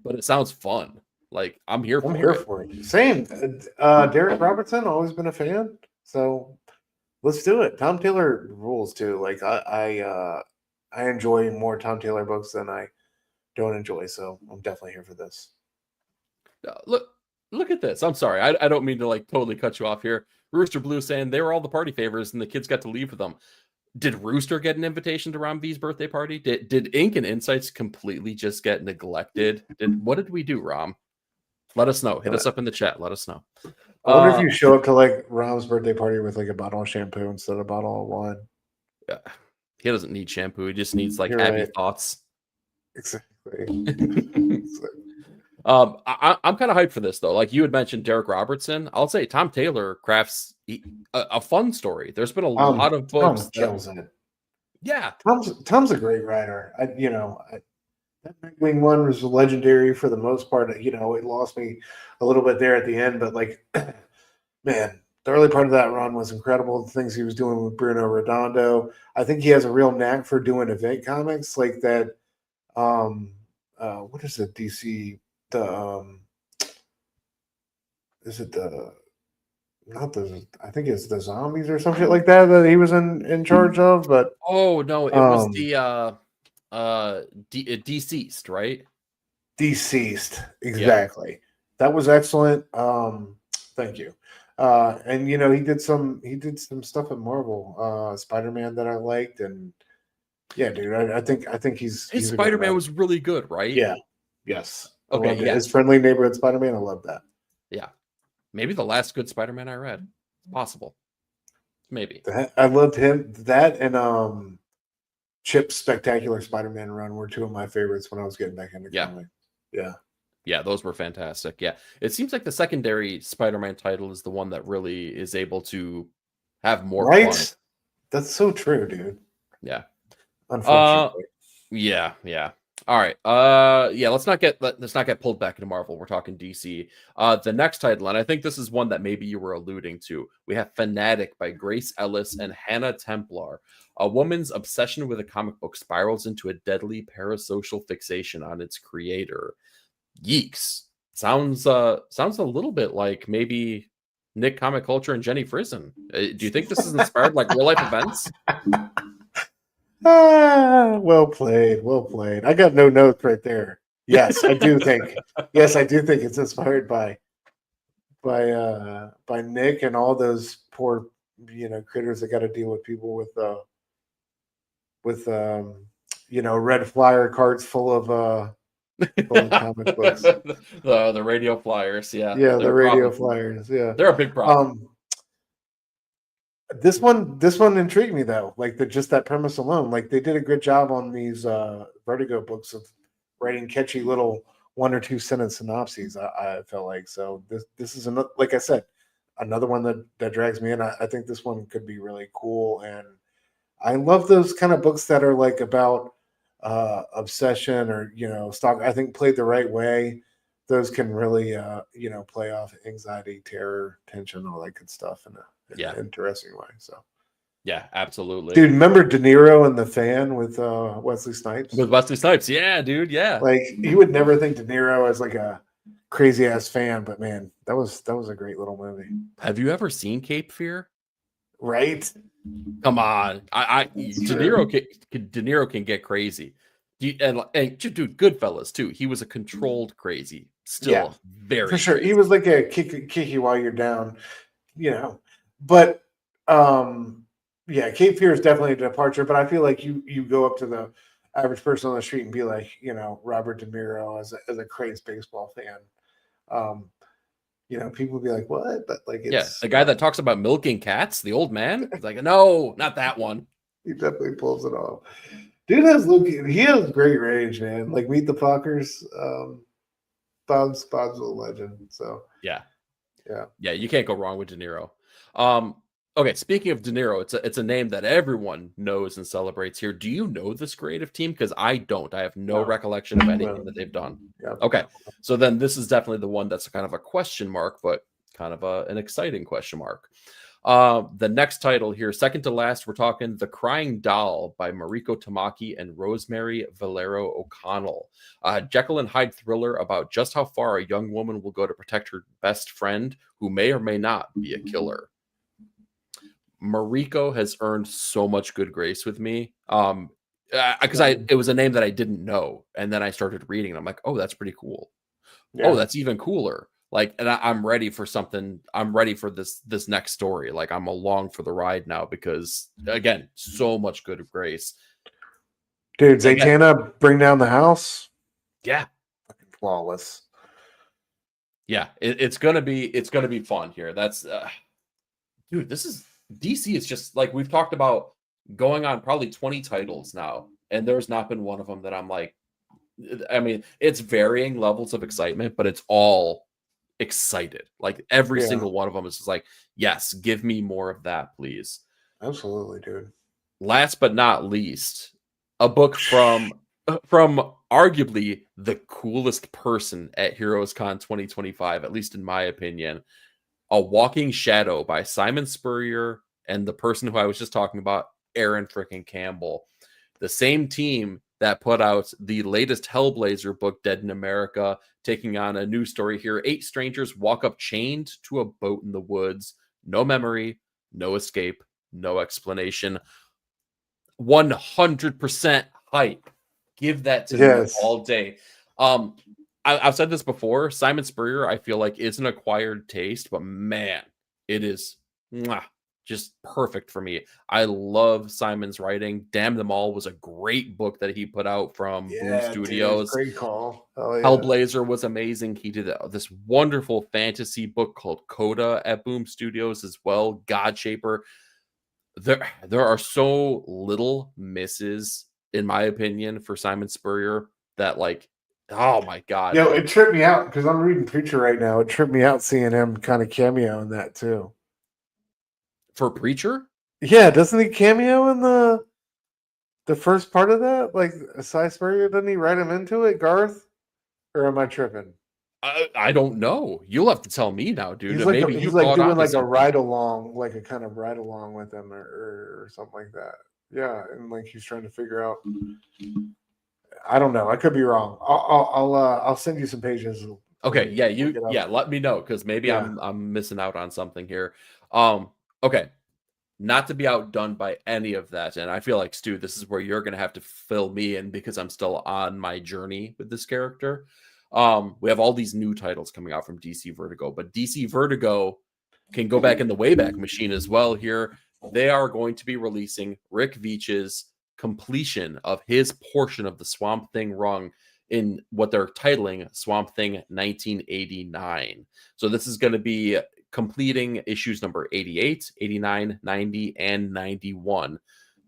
but it sounds fun. Like, I'm here I'm for here it. for it. Same. Derek Robertson, always been a fan. So let's do it. Tom Taylor rules too. Like I enjoy more Tom Taylor books than I don't enjoy. So I'm definitely here for this. Look at this. I'm sorry. I don't mean to like totally cut you off here. Rooster Blue saying they were all the party favors and the kids got to leave with them. Did Rooster get an invitation to Ron V's birthday party? Did Ink and Insights completely just get neglected? What did we do, Rom? Let us know. Hit us up in the chat. Let us know. I wonder if you show up to like Rom's birthday party with like a bottle of shampoo instead of a bottle of wine. Yeah, he doesn't need shampoo. He just needs like You're happy right. thoughts. Exactly. I'm kind of hyped for this though. Like you had mentioned, Derek Robertson. I'll say Tom Taylor crafts a fun story. There's been a lot of books. Tom kills it. Yeah, Tom's a great writer. That Nightwing one was legendary for the most part. It lost me a little bit there at the end, but like, man, the early part of that run was incredible. The things he was doing with Bruno Redondo. I think he has a real knack for doing event comics like that. What is it? DC is it the not the I think it's the zombies or some shit like that he was in charge of. But oh no, it was the Deceased, right? Deceased, exactly. Yeah. That was excellent. Thank you. And he did some stuff at Marvel, Spider-Man that I liked, and yeah, dude, I think he's Spider-Man was really good, right? Yeah. Yes. Okay. Yeah. His friendly neighborhood Spider-Man. I love that. Yeah. Maybe the last good Spider-Man I read. It's possible. Maybe. I loved him. That and Chip's Spectacular Spider-Man run were two of my favorites when I was getting back into comics. Yeah. Yeah, those were fantastic. Yeah. It seems like the secondary Spider-Man title is the one that really is able to have more fun. That's so true, dude. Yeah. Unfortunately. Yeah. All right. Let's not get pulled back into Marvel. We're talking DC. The next title, and I think this is one that maybe you were alluding to. We have Fanatic by Grace Ellis and Hannah Templar. A woman's obsession with a comic book spirals into a deadly parasocial fixation on its creator. Yeeks. Sounds a little bit like maybe Nick Comic Culture and Jenny Frison. Do you think this is inspired like real life events? Well played. I got no notes right there. Yes, I do think. It's inspired by Nick and all those poor critters that got to deal with people with red flyer cards full of comic books. The radio flyers, yeah. Yeah, the radio flyers. Yeah, they're a big problem. This one intrigued me though. Like just that premise alone. Like they did a good job on these Vertigo books of writing catchy little 1 or 2 sentence synopses. I felt like so. This is another, like I said, another one that drags me in. I think this one could be really cool, and I love those kind of books that are like about obsession or stock. I think played the right way, those can really play off anxiety, terror, tension, all that good stuff in an interesting way. So yeah, absolutely, dude. Remember De Niro and The Fan with Wesley Snipes? With Wesley Snipes, yeah, dude, yeah. Like you would never think De Niro as like a crazy ass fan, but man, that was a great little movie. Have you ever seen Cape Fear? Right? Come on, De Niro can get crazy, and dude, Goodfellas too. He was a controlled crazy, still very for sure. crazy. He was like a kick you while you're down, But Cape Fear is definitely a departure. But I feel like you go up to the average person on the street and be like, Robert De Niro as a crazed baseball fan. People would be like, what? But like, it's the guy that talks about milking cats, the old man. He's like, no, not that one. He definitely pulls it off. Dude he has great range, man. Like Meet the Fockers. Bob's a legend. So yeah. Yeah, you can't go wrong with De Niro. Okay, speaking of De Niro, it's a name that everyone knows and celebrates here. Do you know this creative team? Because I don't. I have no recollection of anything that they've done. Yeah. Okay, so then this is definitely the one that's kind of a question mark, but kind of an exciting question mark. The next title here, second to last, we're talking The Crying Doll by Mariko Tamaki and Rosemary Valero O'Connell. Jekyll and Hyde thriller about just how far a young woman will go to protect her best friend, who may or may not be a killer. Mariko has earned so much good grace with me. Because it was a name that I didn't know, and then I started reading, and I'm like, oh, that's pretty cool. Yeah. Oh, that's even cooler. Like, and I'm ready for something. I'm ready for this next story. Like, I'm along for the ride now because, again, so much good grace. Dude, Zatanna bring down the house. Yeah, fucking flawless. Yeah, it's gonna be fun here. That's dude. This is DC is just like we've talked about going on probably 20 titles now, and there's not been one of them that I'm like. I mean, it's varying levels of excitement, but it's all excited. Like every single one of them is just like, yes, give me more of that, please. Absolutely, dude. Last but not least, a book from arguably the coolest person at HeroesCon 2025, at least in my opinion, A Walking Shadow by Simon Spurrier and the person who I was just talking about, Aaron freaking Campbell. The same team that put out the latest Hellblazer book, Dead in America, taking on a new story here. 8 strangers walk up chained to a boat in the woods. No memory, no escape, no explanation. 100% hype. Give that to me all day. I've said this before. Simon Spurrier, I feel like, is an acquired taste, but man, it is just perfect for me. I love Simon's writing. Damn Them All was a great book that he put out from Boom Studios. Dude, great call. Oh, yeah. Hellblazer was amazing. He did this wonderful fantasy book called Coda at Boom Studios as well. Godshaper. There are so little misses, in my opinion, for Simon Spurrier that, like, oh my god. Yo, it tripped me out because I'm reading Preacher right now. It tripped me out seeing him kind of cameo in that too. For Preacher? Yeah, doesn't he cameo in the first part of that? Like, Cy Spurrier, doesn't he write him into it, Garth? Or am I tripping? I don't know. You'll have to tell me now, dude. He's like, he's like doing like a ride along, like a kind of ride along with him or something like that. Yeah, and like he's trying to figure out. I don't know. I could be wrong. I'll send you some pages. Okay, yeah, let me know because maybe I'm missing out on something here. Okay. Not to be outdone by any of that, and I feel like, Stu, this is where you're gonna have to fill me in because I'm still on my journey with this character. We have all these new titles coming out from DC Vertigo, but DC Vertigo can go back in the Wayback Machine as well here. They are going to be releasing Rick Veitch's completion of his portion of the Swamp Thing run in what they're titling Swamp Thing 1989. So this is going to be completing issues number 88, 89, 90, and 91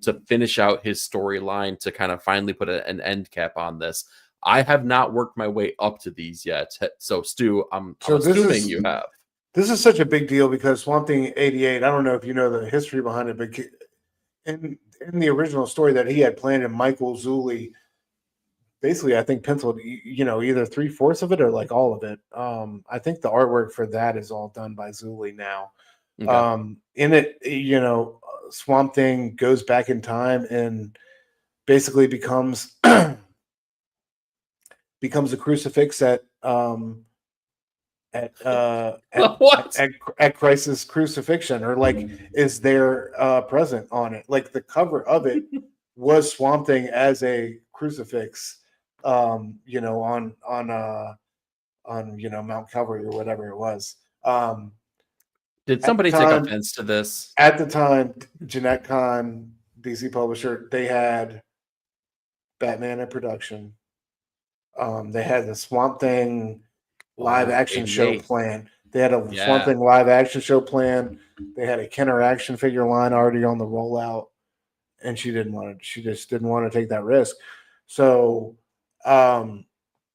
to finish out his storyline to kind of finally put an end cap on this. I have not worked my way up to these yet. So, Stu, I'm assuming you have. This is such a big deal because Swamp Thing 88, I don't know if you know the history behind it, but in the original story that he had planned, and Michael Zulli basically, I think, penciled, either 3/4 of it or like all of it. I think the artwork for that is all done by Zulli now. Okay. In it, Swamp Thing goes back in time and basically becomes a crucifix at Christ's crucifixion, or like is there present on it. Like the cover of it was Swamp Thing as a crucifix, on Mount Calvary or whatever it was. Did somebody take offense to this? At the time, Jeanette Kahn, DC publisher, they had Batman in production. They had the Swamp Thing live action show plan. They had a Swamp Thing live action show plan. They had a Kenner action figure line already on the rollout, and she just didn't want to take that risk. So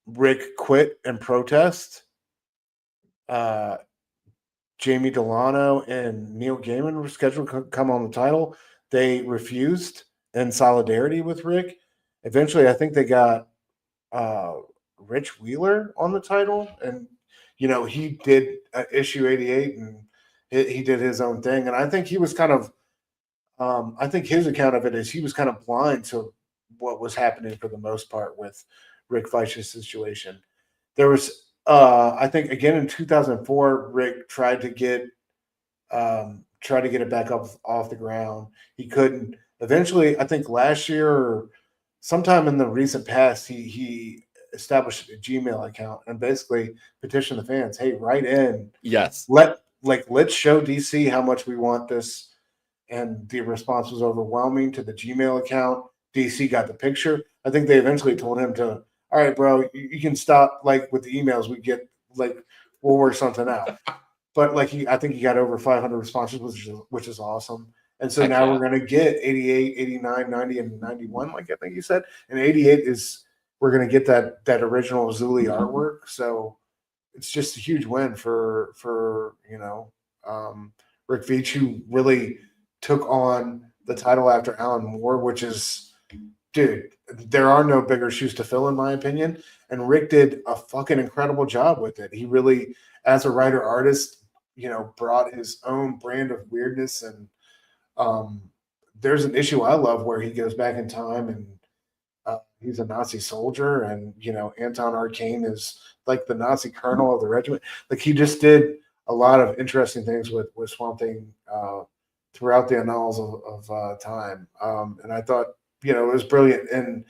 Rick quit in protest. Jamie Delano and Neil Gaiman were scheduled to come on the title. They refused in solidarity with Rick. Eventually, I think they got Rich Wheeler on the title, and he did issue 88, and he did his own thing. And I think he was kind of, I think his account of it is he was kind of blind to what was happening for the most part with Rick Fleish's situation. There was, I think, again in 2004, Rick tried to get it back up off the ground. He couldn't. Eventually, I think last year or sometime in the recent past, he established a Gmail account and basically petitioned the fans, "Hey, write in. Yes. Let's show DC how much we want this." And the response was overwhelming to the Gmail account. DC got the picture. I think they eventually told him to, "All right, bro, you can stop with the emails we get. We'll work something out." But I think he got over 500 responses, which is awesome. And so now we're going to get 88, 89, 90, and 91, I think you said. And 88 we're going to get that original Zuli artwork. So it's just a huge win for Rick Veitch, who really took on the title after Alan Moore, which is, dude, there are no bigger shoes to fill, in my opinion. And Rick did a fucking incredible job with it. He really, as a writer artist, brought his own brand of weirdness. And there's an issue I love where he goes back in time and he's a Nazi soldier, and Anton Arcane is like the Nazi colonel of the regiment. He just did a lot of interesting things with Swamp Thing throughout the annals of time. And I thought, it was brilliant. And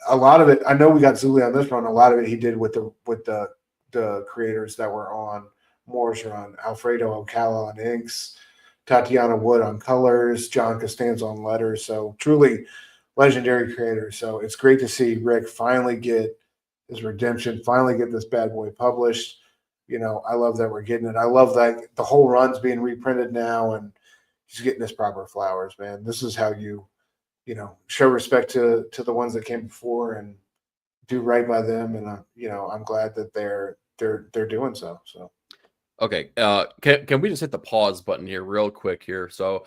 a lot of it, I know we got Zuli on this run. A lot of it he did with the creators that were on Moore's run: Alfredo Ocala on inks, Tatiana Wood on colors, John Costanza on letters. So truly legendary creators. So it's great to see Rick finally get his redemption, finally get this bad boy published. I love that we're getting it. I love that the whole run's being reprinted now, and he's getting his proper flowers, man. This is how you show respect to the ones that came before and do right by them. And I'm glad that they're doing so. So. Okay, can we just hit the pause button here real quick here? So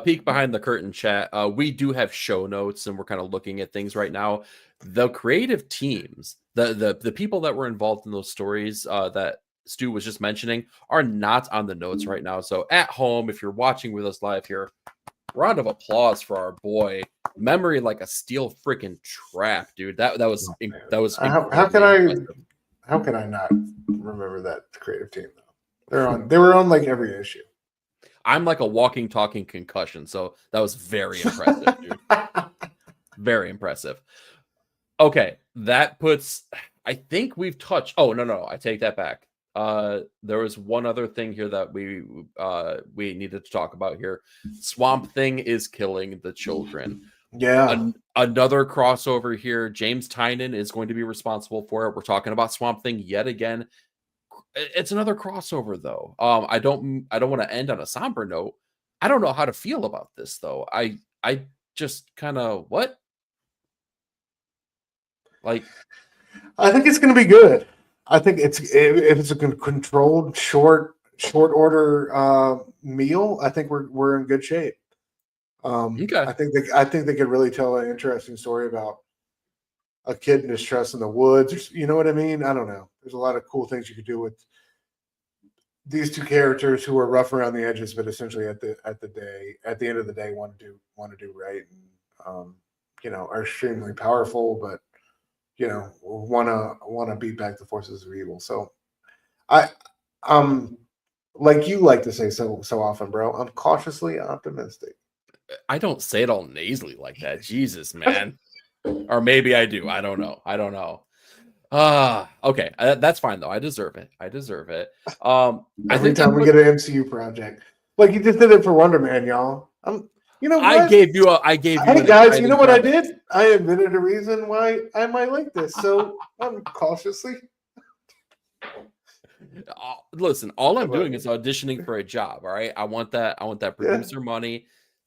peek behind the curtain, chat. We do have show notes, and we're kind of looking at things right now. The creative teams, the people that were involved in those stories that Stu was just mentioning are not on the notes right now. So at home, if you're watching with us live here, round of applause for our boy. Memory like a steel freaking trap, dude. That was how can I not remember that creative team though? They were on every issue. I'm like a walking, talking concussion. So that was very impressive, dude. Very impressive. Okay. That puts, I think we've touched. Oh, no. I take that back. There was one other thing here that we needed to talk about here. Swamp Thing is killing the children. Yeah. Another crossover here. James Tynion is going to be responsible for it. We're talking about Swamp Thing yet again. It's another crossover, though. I don't want to end on a somber note. I don't know how to feel about this, though. I just kind of what? I think it's going to be good. I think if it's a controlled short order meal, I think we're in good shape. Okay. I think they could really tell an interesting story about a kid in distress in the woods. You know what I mean? I don't know. There's a lot of cool things you could do with these two characters who are rough around the edges, but essentially at the end of the day want to do right, and are extremely powerful, but want to beat back the forces of evil. So I like you like to say so often, bro, I'm cautiously optimistic. I don't say it all nasally like that. Jesus, man. Or maybe I do. I don't know. Okay. That's fine though. I deserve it. Every time we get an MCU project, like you just did it for Wonder Man, y'all. I gave you. Hey guys, you know what I did? I invented a reason why I might like this. So I'm cautiously. Listen, all I'm doing is auditioning for a job. All right. I want that producer money.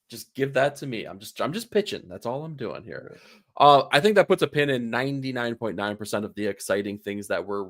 Just give that to me. I'm just pitching. That's all I'm doing here. I think that puts a pin in 99.9% of the exciting things that were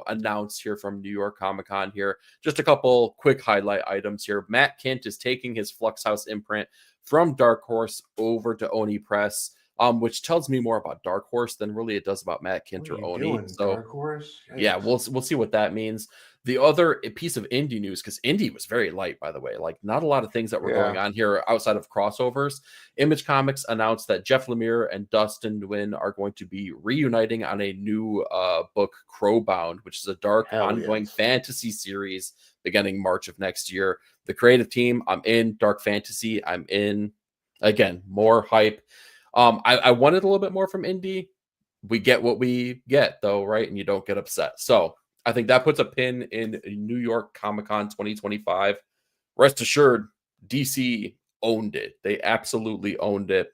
announced here from New York Comic Con here. Just a couple quick highlight items here. Matt Kindt is taking his Flux House imprint from Dark Horse over to Oni Press, which tells me more about Dark Horse than really it does about Matt Kindt or Oni. So Dark Horse? Yeah, we'll see what that means. The other piece of indie news, because indie was very light, by the way, like not a lot of things that were going on here outside of crossovers. Image Comics announced that Jeff Lemire and Dustin Nguyen are going to be reuniting on a new book, Crowbound, which is a dark ongoing fantasy series beginning March of next year. The creative team, I'm in. Dark fantasy, I'm in. Again, more hype. I wanted a little bit more from indie. We get what we get, though, right? And you don't get upset. So I think that puts a pin in New York Comic Con 2025. Rest assured, DC owned it. They absolutely owned it.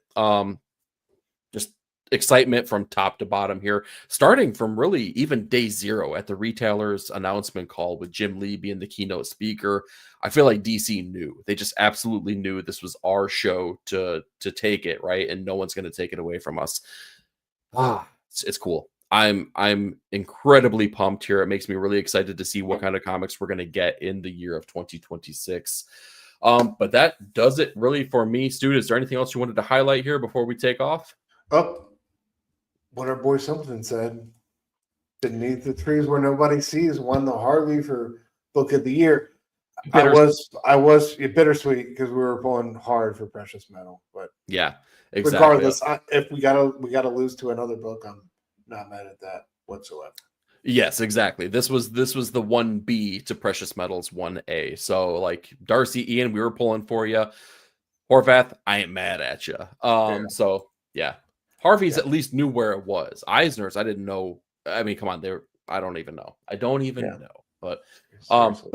Just excitement from top to bottom here, starting from really even day zero at the retailer's announcement call with Jim Lee being the keynote speaker. I feel like DC knew. They just absolutely knew this was our show to take it, right? And no one's going to take it away from us. It's cool. I'm incredibly pumped here. It makes me really excited to see what kind of comics we're going to get in the year of 2026. But that does it really for me. Stu, is there anything else you wanted to highlight here before we take off? Oh, what our boy Simpleton said. Beneath the Trees Where Nobody Sees won the Harley for Book of the Year. I was bittersweet because we were pulling hard for Precious Metal, but yeah, exactly. Regardless, if we gotta lose to another book, I'm not mad at that whatsoever. Yes, exactly. This was the 1B to Precious Metals 1A. So like Darcy, Ian, we were pulling for you. Horvath, I ain't mad at you. So yeah, Harvey's at least knew where it was. Eisner's, I didn't know. I mean, come on, I don't even know. I don't even know. But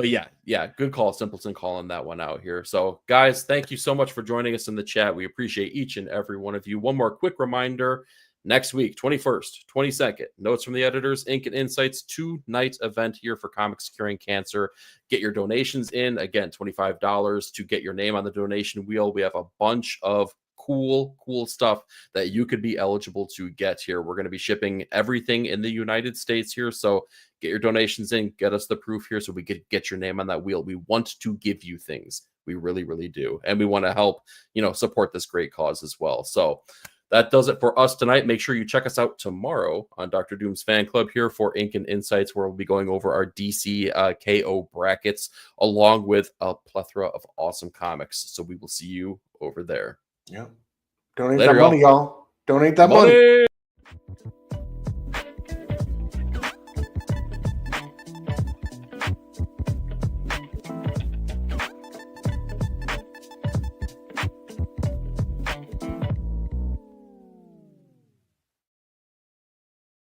yeah, good call, Simpleton, calling that one out here. So guys, thank you so much for joining us in the chat. We appreciate each and every one of you. One more quick reminder. Next week, 21st, 22nd, Notes from the Editors, Ink and Insights, 2-night event here for Comics Curing Cancer. Get your donations in. Again, $25 to get your name on the donation wheel. We have a bunch of cool stuff that you could be eligible to get here. We're going to be shipping everything in the United States here. So get your donations in, get us the proof here so we could get your name on that wheel. We want to give you things. We really, really do. And we want to help, support this great cause as well. So that does it for us tonight. Make sure you check us out tomorrow on Dr. Doom's Fan Club here for Ink and Insights, where we'll be going over our DC KO brackets along with a plethora of awesome comics. So we will see you over there. Yeah. Donate that money, y'all. Donate that money.